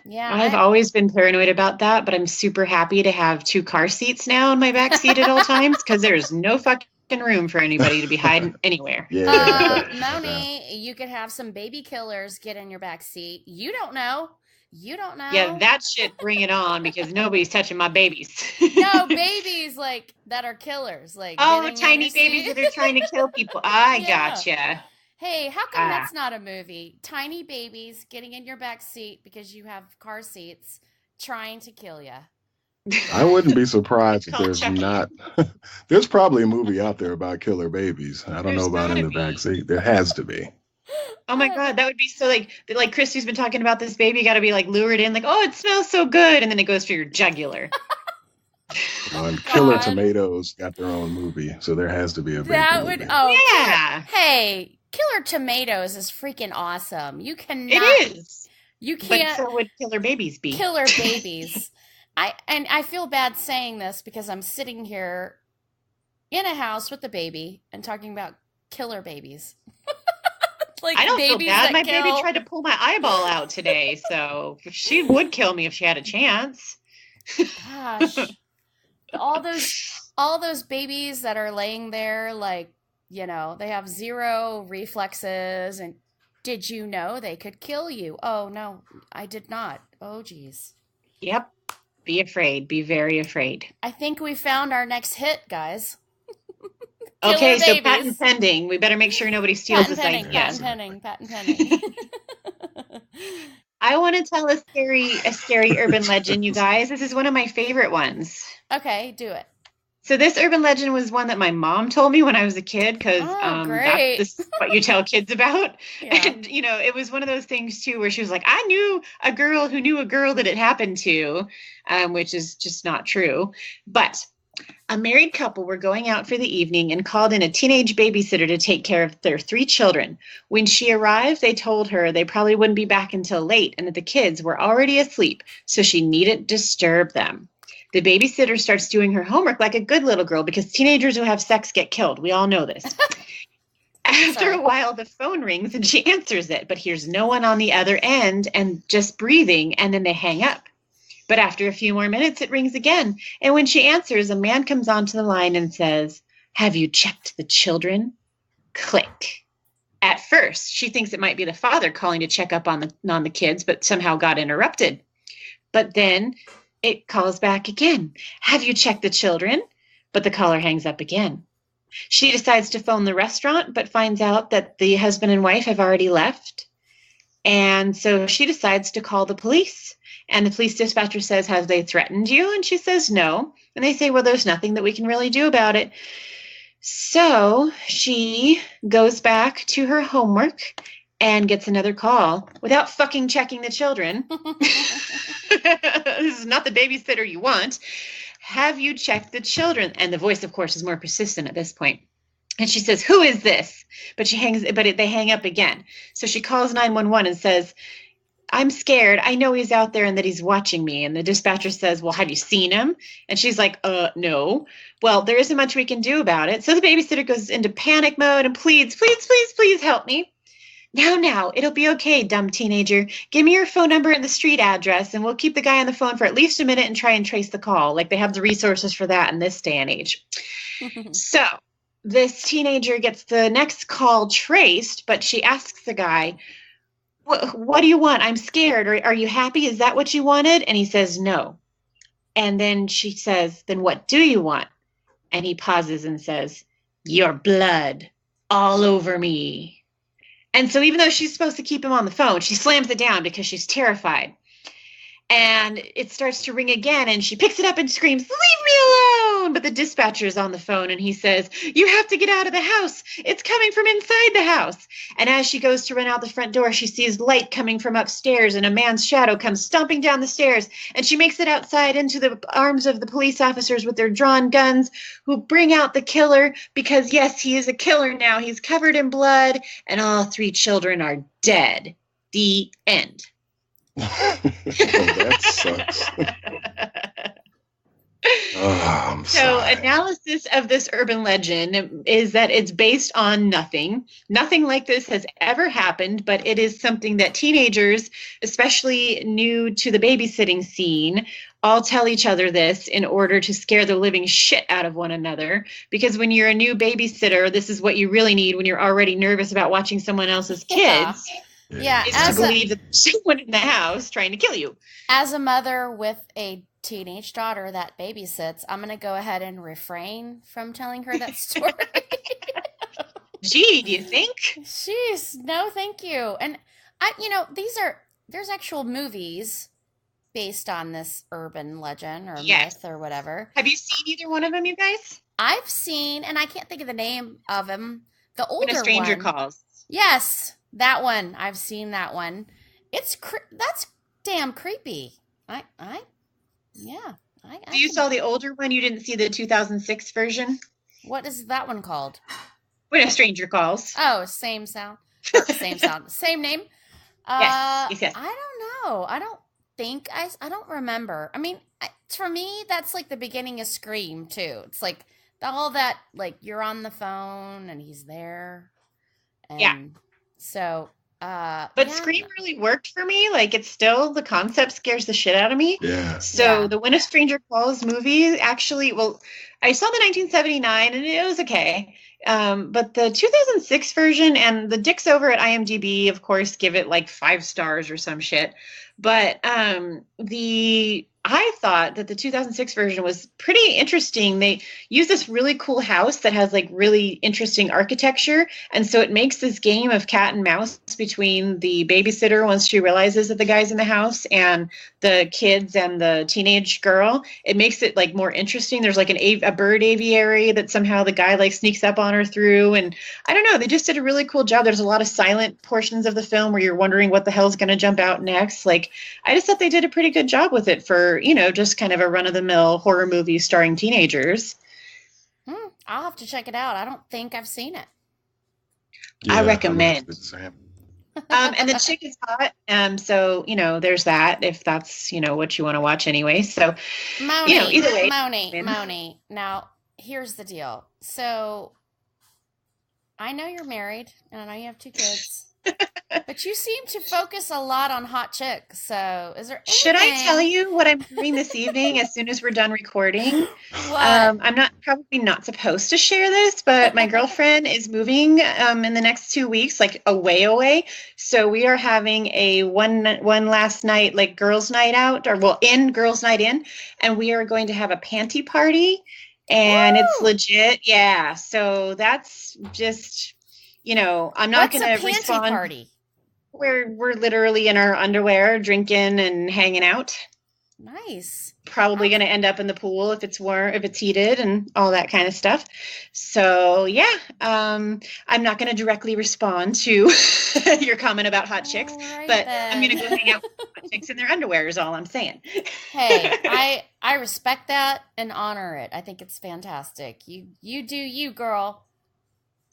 Yeah, I've always been paranoid about that, but I'm super happy to have 2 car seats now in my back seat at all times because there's no fucking room for anybody to be hiding anywhere. Yeah. Moni, you could have some baby killers get in your back seat. You don't know. You don't know. Yeah, that shit, bring it on because nobody's touching my babies. No, babies like that are killers. Like Oh, getting in tiny your babies seat. that are trying to kill people. I Yeah. gotcha. Hey, how come that's not a movie? Tiny babies getting in your back seat because you have car seats trying to kill you. I wouldn't be surprised if Call there's Chucky. not. There's probably a movie out there about killer babies. I don't There's know about in gotta the be. back seat. There has to be. Oh my God, that would be so like Christy's been talking about this baby got to be like lured in, like, oh, it smells so good. And then it goes for your jugular. And Killer God. Tomatoes got their own movie, so there has to be a baby That movie. would Yeah. Hey, Killer Tomatoes is freaking awesome. You cannot. It is. You But can't. so would killer babies be. Killer babies. I feel bad saying this because I'm sitting here in a house with a baby and talking about killer babies. Like I don't feel babies bad. that My kill. baby tried to pull my eyeball out today, so she would kill me if she had a chance. Gosh. all those babies that are laying there like, they have zero reflexes and did you know they could kill you? Oh no, I did not. Oh geez. Yep. Be afraid. Be very afraid. I think we found our next hit, guys. Okay, so Killer patent babies. pending. We better make sure nobody steals Patent this pending, idea. patent pending. I want to tell a scary urban legend, you guys. This is one of my favorite ones. Okay, do it. So this urban legend was one that my mom told me when I was a kid because great. this is what you tell kids about. Yeah. And, it was one of those things, too, where she was like, I knew a girl who knew a girl that it happened to, which is just not true. But a married couple were going out for the evening and called in a teenage babysitter to take care of their 3 children. When she arrived, they told her they probably wouldn't be back until late and that the kids were already asleep, so she needn't disturb them. The babysitter starts doing her homework like a good little girl because teenagers who have sex get killed. We all know this. After a while, the phone rings and she answers it, but hears no one on the other end and just breathing, and then they hang up. But after a few more minutes, it rings again. And when she answers, a man comes onto the line and says, "Have you checked the children?" Click. At first, she thinks it might be the father calling to check up on the kids, but somehow got interrupted. But then it calls back again. "Have you checked the children?" But the caller hangs up again. She decides to phone the restaurant, but finds out that the husband and wife have already left. And so she decides to call the police. And the police dispatcher says, "Have they threatened you?" And she says, "No." And they say, "Well, there's nothing that we can really do about it." So she goes back to her homework and gets another call without fucking checking the children. This is not the babysitter you want. "Have you checked the children?" And the voice, of course, is more persistent at this point. And she says, "Who is this?" But they hang up again. So she calls 911 and says, "I'm scared. I know he's out there and that he's watching me." And the dispatcher says, "Well, have you seen him?" And she's like, no. "Well, there isn't much we can do about it." So the babysitter goes into panic mode and pleads, "Please, please, please help me." Now, it'll be okay, dumb teenager. Give me your phone number and the street address, and we'll keep the guy on the phone for at least a minute and try and trace the call." Like, they have the resources for that in this day and age. So this teenager gets the next call traced, but she asks the guy, what do you want? I'm scared. Are you happy? Is that what you wanted? And he says, no. And then she says, "Then what do you want?" And he pauses and says, "Your blood all over me." And so even though she's supposed to keep him on the phone, she slams it down because she's terrified. And it starts to ring again, and she picks it up and screams, "Leave me alone!" But the dispatcher is on the phone, and he says, "You have to get out of the house. It's coming from inside the house." And as she goes to run out the front door, she sees light coming from upstairs, and a man's shadow comes stomping down the stairs. And she makes it outside into the arms of the police officers with their drawn guns, who bring out the killer because, yes, he is a killer now. He's covered in blood, and all 3 children are dead. The end. Oh, that sucks. Oh, I'm So sorry. analysis of this urban legend is that it's based on nothing. Nothing like this has ever happened, but it is something that teenagers, especially new to the babysitting scene, all tell each other this in order to scare the living shit out of one another. Because when you're a new babysitter, this is what you really need when you're already nervous about watching someone else's Yeah. kids. Yeah, Is to as a believe that there's someone in the house trying to kill you. as a mother with a teenage daughter that babysits, I'm going to go ahead and refrain from telling her that story. Gee, do you think? Jeez, no, thank you. And there's actual movies based on this urban legend or Yes. myth or whatever. Have you seen either one of them, you guys? I've seen, and I can't think of the name of him. The When older a Stranger one. Calls. Yes, that one. I've seen that one. That's damn creepy. So you saw the older one, you didn't see the 2006 version? What is that one called? When a Stranger Calls. Oh, same sound. Or same sound. Same name. Yes. I don't know. I don't remember. I mean, for me, that's like the beginning of Scream too. It's like all that, like you're on the phone and he's there. And Yeah. So, But yeah. Scream really worked for me. Like, it's still, the concept scares the shit out of me. Yeah. So Yeah. the When a Stranger Calls movie, actually, well, I saw the 1979 and it was okay. But the 2006 version, and the dicks over at IMDb, of course, give it like 5 stars or some shit. But I thought that the 2006 version was pretty interesting. They use this really cool house that has like really interesting architecture. And so it makes this game of cat and mouse between the babysitter once she realizes that the guy's in the house and the kids and the teenage girl. It makes it like more interesting. There's like a bird aviary that somehow the guy like sneaks up on her through. And I don't know, they just did a really cool job. There's a lot of silent portions of the film where you're wondering what the hell's going to jump out next. Like, I just thought they did a pretty good job with it for, just kind of a run-of-the-mill horror movie starring teenagers. I'll have to check it out. I don't think I've seen it. I recommend. It's Sam. And the chick is hot. So, there's that, if that's, what you want to watch anyway. So, either way. Moni. Now, here's the deal. So, I know you're married, and I know you have 2 kids. But you seem to focus a lot on hot chicks. So, is there anything... Should I tell you what I'm doing this evening as soon as we're done recording? What? I'm probably not supposed to share this, but my girlfriend is moving in the next 2 weeks, like away. So we are having a one last night, like girls' night out, girls' night in, and we are going to have a panty party, and it's legit. Yeah. So that's just... I'm not going to respond. What's a panty party? We're literally in our underwear, drinking and hanging out. Nice. Probably going to end up in the pool if it's warm, if it's heated, and all that kind of stuff. So yeah, I'm not going to directly respond to your comment about hot chicks, Right but then. I'm going to go hang out with hot chicks in their underwear. Is all I'm saying. Hey, I respect that and honor it. I think it's fantastic. You do you, girl.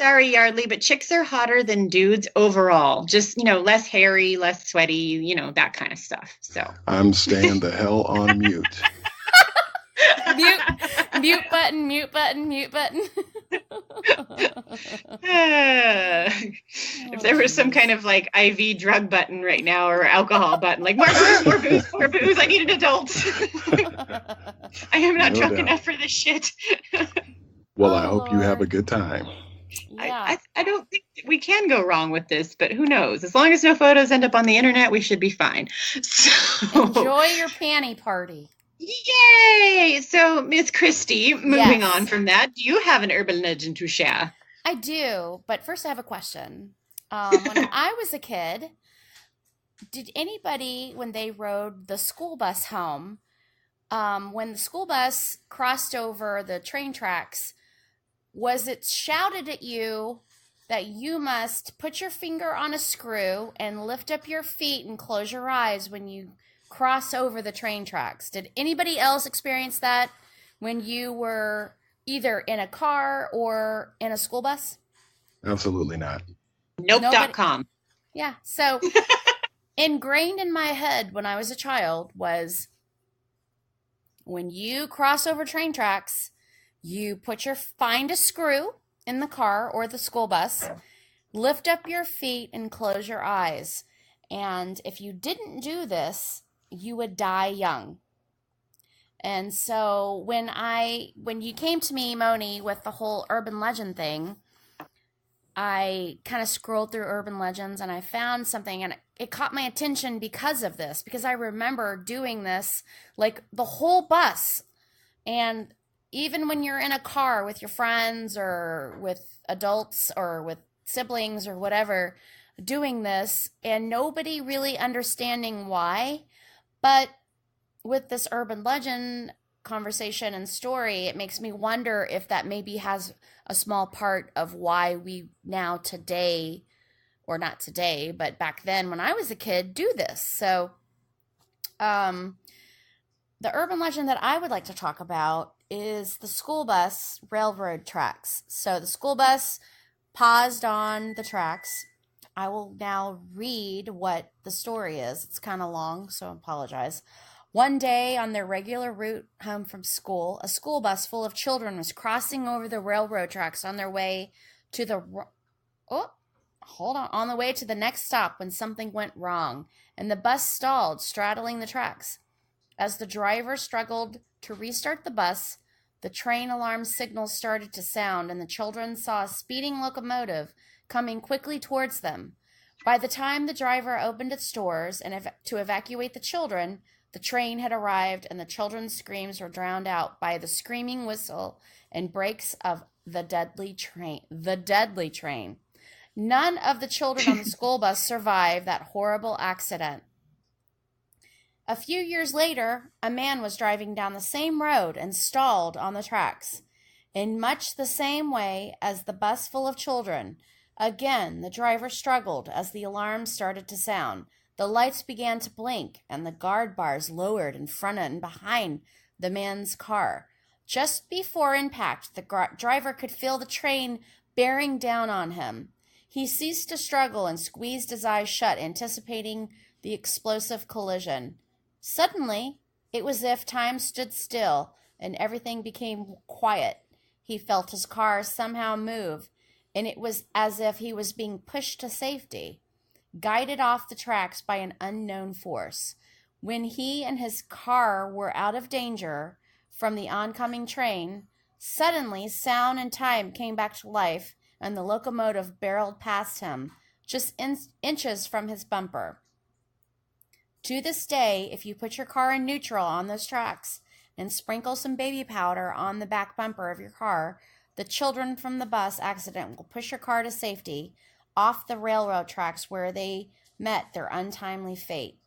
Sorry, Yardley, but chicks are hotter than dudes overall. Just, less hairy, less sweaty, that kind of stuff. So I'm staying the hell on mute. Mute button. If there was some kind of like IV drug button right now or alcohol button, like more booze, I need an adult. I am not No drunk doubt. enough for this shit. Well, Oh, I hope you have a Lord. good time. Yeah. I don't think we can go wrong with this, but who knows? As long as no photos end up on the internet, we should be fine. So Enjoy your panty party. Yay! So, Miss Christie, moving on Yes, from that, do you have an urban legend to share? I do. But first, I have a question. When I was a kid, did anybody, when they rode the school bus home, when the school bus crossed over the train tracks, was it shouted at you that you must put your finger on a screw and lift up your feet and close your eyes when you cross over the train tracks? Did anybody else experience that when you were either in a car or in a school bus? Absolutely not. Nobody. Nope.com. Yeah. So ingrained in my head when I was a child was when you cross over train tracks, you find a screw in the car or the school bus, lift up your feet and close your eyes. And if you didn't do this, you would die young. And so when you came to me, Moni, with the whole urban legend thing, I kind of scrolled through urban legends and I found something, and it caught my attention because of this, because I remember doing this like the whole bus. And even when you're in a car with your friends or with adults or with siblings or whatever, doing this and nobody really understanding why. But with this urban legend conversation and story, it makes me wonder if that maybe has a small part of why we now today, or not today, but back then when I was a kid, do this. So, um, the urban legend that I would like to talk about is the school bus railroad tracks. So the school bus paused on the tracks. I will now read what the story is. It's kind of long, so I apologize. One day on their regular route home from school, a school bus full of children was crossing over the railroad tracks on their way to the on the way to the next stop when something went wrong and the bus stalled straddling the tracks. As the driver struggled to restart the bus, the train alarm signals started to sound, and the children saw a speeding locomotive coming quickly towards them. By the time the driver opened its doors to evacuate the children, the train had arrived, and the children's screams were drowned out by the screaming whistle and brakes of the deadly train. The deadly train. None of the children on the school bus survived that horrible accident. A few years later, a man was driving down the same road and stalled on the tracks. In much the same way as the bus full of children, again the driver struggled as the alarm started to sound. The lights began to blink, and the guard bars lowered in front and behind the man's car. Just before impact, the driver could feel the train bearing down on him. He ceased to struggle and squeezed his eyes shut, anticipating the explosive collision. Suddenly, it was as if time stood still and everything became quiet. He felt his car somehow move, and it was as if he was being pushed to safety, guided off the tracks by an unknown force. When he and his car were out of danger from the oncoming train, suddenly sound and time came back to life, and the locomotive barreled past him, just inches from his bumper. To this day, if you put your car in neutral on those tracks and sprinkle some baby powder on the back bumper of your car, the children from the bus accident will push your car to safety off the railroad tracks where they met their untimely fate.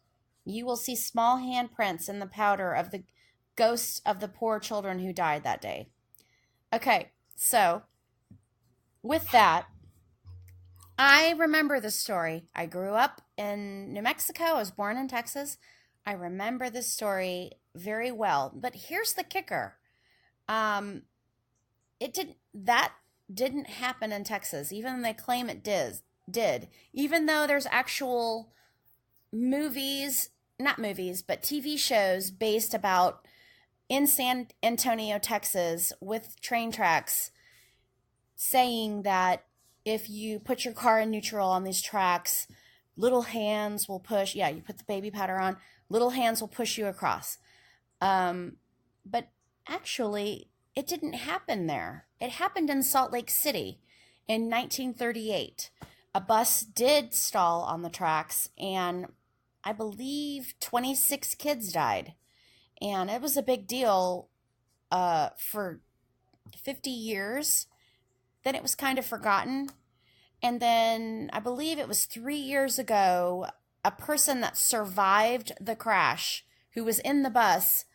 You will see small handprints in the powder of the ghosts of the poor children who died that day. Okay, so with that, I remember this story. I grew up in New Mexico. I was born in Texas. I remember this story very well. But here's the kicker. That didn't happen in Texas, even though they claim it did. Even though there's actual movies, not movies, but TV shows based about in San Antonio, Texas, with train tracks, saying that if you put your car in neutral on these tracks, little hands will push. Yeah, you put the baby powder on, little hands will push you across. But actually, it didn't happen there. It happened in Salt Lake City in 1938. A bus did stall on the tracks, and I believe 26 kids died. And it was a big deal for 50 years. Then it was kind of forgotten. And then I believe it was 3 years ago, a person that survived the crash, who was in the bus,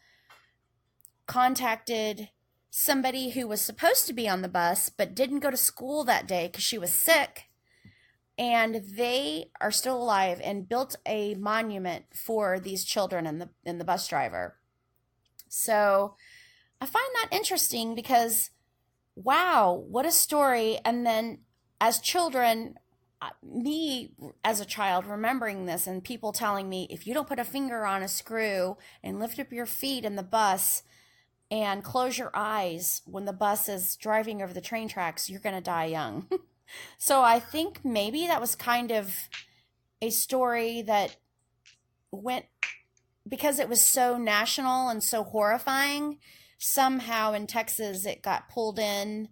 contacted somebody who was supposed to be on the bus but didn't go to school that day because she was sick. And they are still alive and built a monument for these children and the bus driver. So I find that interesting because, wow, what a story. And then as children, me as a child remembering this and people telling me, if you don't put a finger on a screw and lift up your feet in the bus and close your eyes when the bus is driving over the train tracks, you're going to die young. So I think maybe that was kind of a story that went, because it was so national and so horrifying, somehow in Texas it got pulled in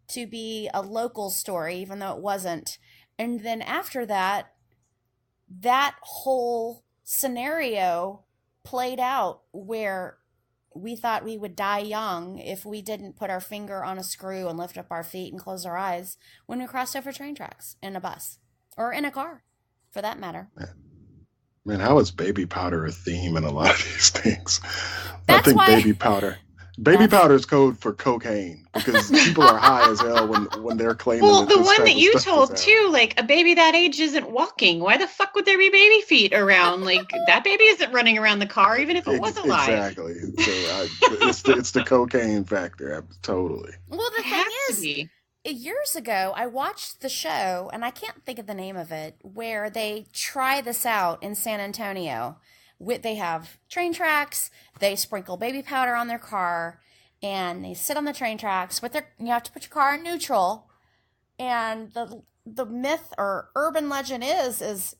to be a local story, even though it wasn't. And then after that, that whole scenario played out where we thought we would die young if we didn't put our finger on a screw and lift up our feet and close our eyes when we crossed over train tracks in a bus or in a car, for that matter. Man, how is baby powder a theme in a lot of these things? That's I think why baby powder is code for cocaine because people are high as hell when they're claiming. Well, that the this one type that of you stuff is told happening. too, like a baby that age isn't walking. Why the fuck would there be baby feet around? Like that baby isn't running around the car, even if it was alive. Exactly. So it's the cocaine factor. Totally. Well, the It thing has to is, be. years ago, I watched the show, and I can't think of the name of it, where they try this out in San Antonio. They have train tracks, they sprinkle baby powder on their car, and they sit on the train tracks with you have to put your car in neutral. And the myth or urban legend is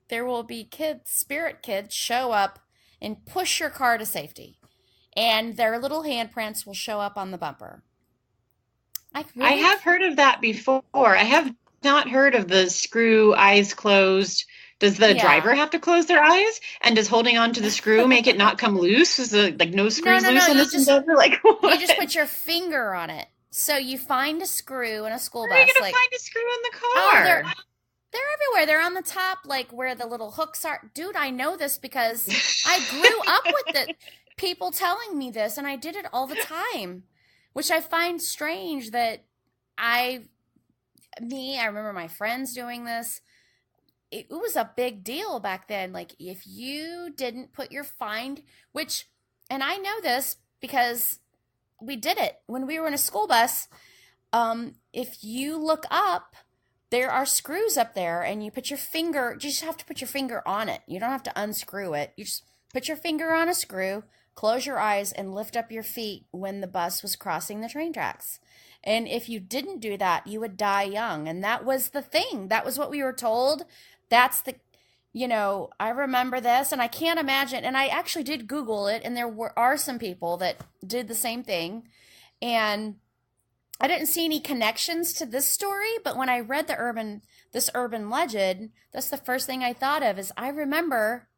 there will be spirit kids show up and push your car to safety. And their little handprints will show up on the bumper. I have heard of that before. I have not heard of the screw eyes closed. Does the driver have to close their eyes? And does holding on to the screw make it not come loose? Is it like no screws loose on this endeavor? Like what? You just put your finger on it. So you find a screw in a school bus. Where are you gonna find a screw in the car? Oh, they're everywhere. They're on the top, like where the little hooks are. Dude, I know this because I grew up with it. People telling me this, and I did it all the time. Which I find strange that I remember my friends doing this. It was a big deal back then. Like if you didn't put your and I know this because we did it when we were in a school bus. If you look up, there are screws up there and you just have to put your finger on it. You don't have to unscrew it. You just put your finger on a screw, close your eyes, and lift up your feet when the bus was crossing the train tracks. And if you didn't do that, you would die young. And that was the thing. That was what we were told. That's I remember this, and I can't imagine. And I actually did Google it, and there are some people that did the same thing. And I didn't see any connections to this story, but when I read this urban legend, that's the first thing I thought of is I remember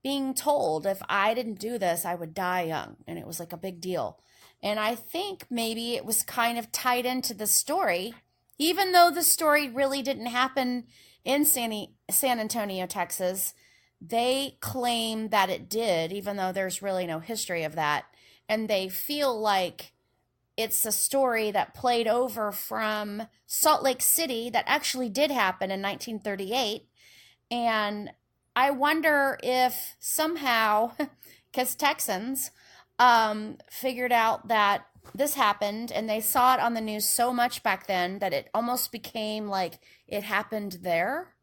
being told if I didn't do this, I would die young. And it was like a big deal. And I think maybe it was kind of tied into the story, even though the story really didn't happen in San Antonio, Texas. They claim that it did, even though there's really no history of that. And they feel like it's a story that played over from Salt Lake City that actually did happen in 1938. And I wonder if somehow, because Texans figured out that this happened and they saw it on the news so much back then that it almost became like it happened there.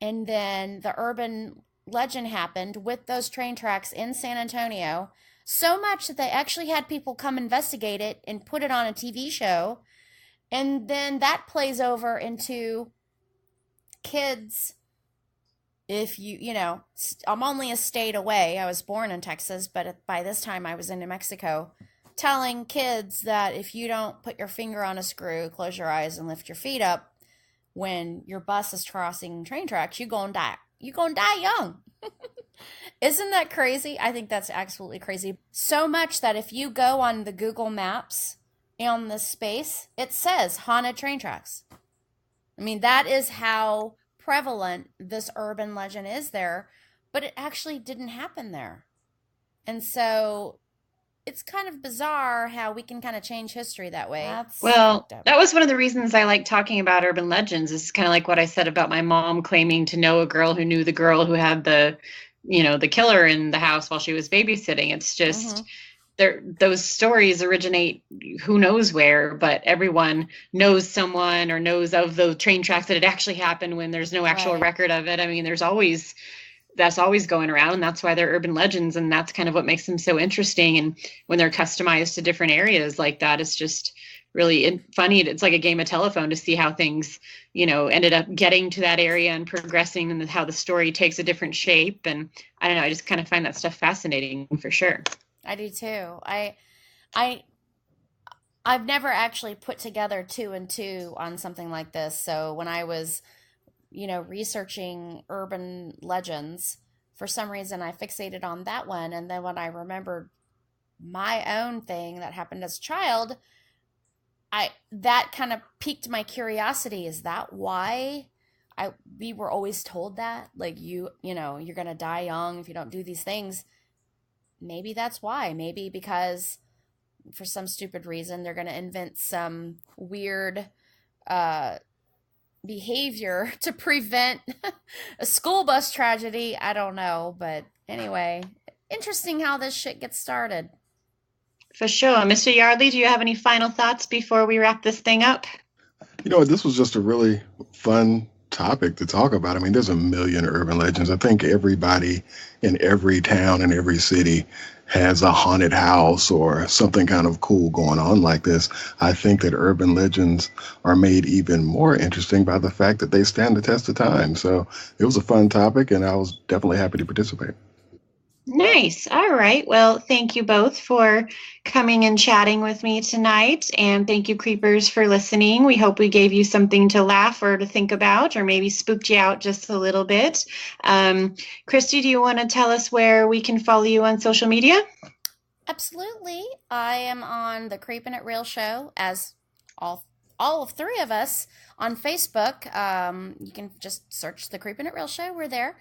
And then the urban legend happened with those train tracks in San Antonio, so much that they actually had people come investigate it and put it on a TV show. And then that plays over into kids. If I'm only a state away. I was born in Texas, but by this time I was in New Mexico, telling kids that if you don't put your finger on a screw, close your eyes, and lift your feet up when your bus is crossing train tracks, you're going to die. You're going to die young. Isn't that crazy? I think that's absolutely crazy. So much that if you go on the Google Maps on this space, it says haunted train tracks. I mean, that is how prevalent this urban legend is there, but it actually didn't happen there. And so it's kind of bizarre how we can kind of change history that way. Well, that was one of the reasons I like talking about urban legends. It's kind of like what I said about my mom claiming to know a girl who knew the girl who had the killer in the house while she was babysitting. It's just those stories originate who knows where, but everyone knows someone or knows of the train tracks that it actually happened when there's no actual record of it. I mean, that's always going around, and that's why they're urban legends, and that's kind of what makes them so interesting. And when they're customized to different areas like that, it's just really funny. It's like a game of telephone to see how things, ended up getting to that area and progressing, and how the story takes a different shape. And I don't know, I just kind of find that stuff fascinating for sure. I do too. I've never actually put together 2 and 2 on something like this. So when I was researching urban legends, for some reason I fixated on that one. And then when I remembered my own thing that happened as a child, that kind of piqued my curiosity. Is that why we were always told that? Like, you're going to die young if you don't do these things. Maybe that's why. Maybe because for some stupid reason they're going to invent some weird behavior to prevent a school bus tragedy. I don't know, but anyway, interesting how this shit gets started. For sure. Mr. Yardley, do you have any final thoughts before we wrap this thing up? This was just a really fun topic to talk about. I mean, there's a million urban legends. I think everybody in every town and every city has a haunted house or something kind of cool going on like this. I think that urban legends are made even more interesting by the fact that they stand the test of time. So it was a fun topic, and I was definitely happy to participate. Nice. All right. Well, thank you both for coming and chatting with me tonight. And thank you, Creepers, for listening. We hope we gave you something to laugh or to think about, or maybe spooked you out just a little bit. Christy, do you want to tell us where we can follow you on social media? Absolutely. I am on the Creepin' It Real show, as all of 3 of us, on Facebook. You can just search the Creepin' It Real show. We're there.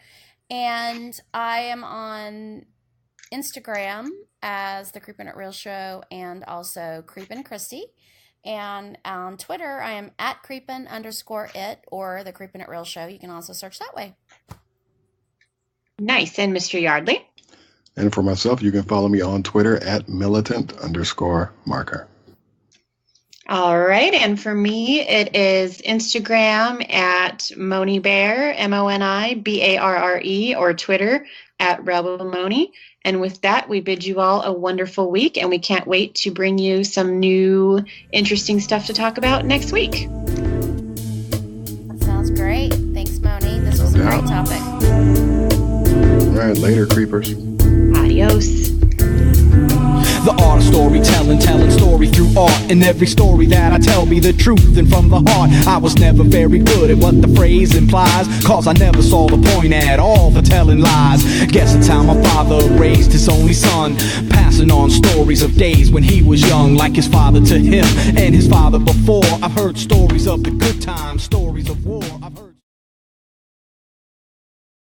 And I am on Instagram as the Creepin' It Real show, and also Creepin' Christy. And on Twitter, I am at Creepin_it, or the Creepin' It Real show. You can also search that way. Nice. And Mr. Yardley? And for myself, you can follow me on Twitter at militant_marker. All right. And for me, it is Instagram at MoniBear, MoniBarre, or Twitter at Rebel Moni. And with that, we bid you all a wonderful week, and we can't wait to bring you some new interesting stuff to talk about next week. That sounds great. Thanks, Moni. This was a great topic. All right. Later, Creepers. Adios. The art of storytelling, telling story through art. And every story that I tell be the truth and from the heart. I was never very good at what the phrase implies, cause I never saw the point at all for telling lies. Guess it's how my father raised his only son, passing on stories of days when he was young, like his father to him and his father before. I've heard stories of the good times, stories of war. I've heard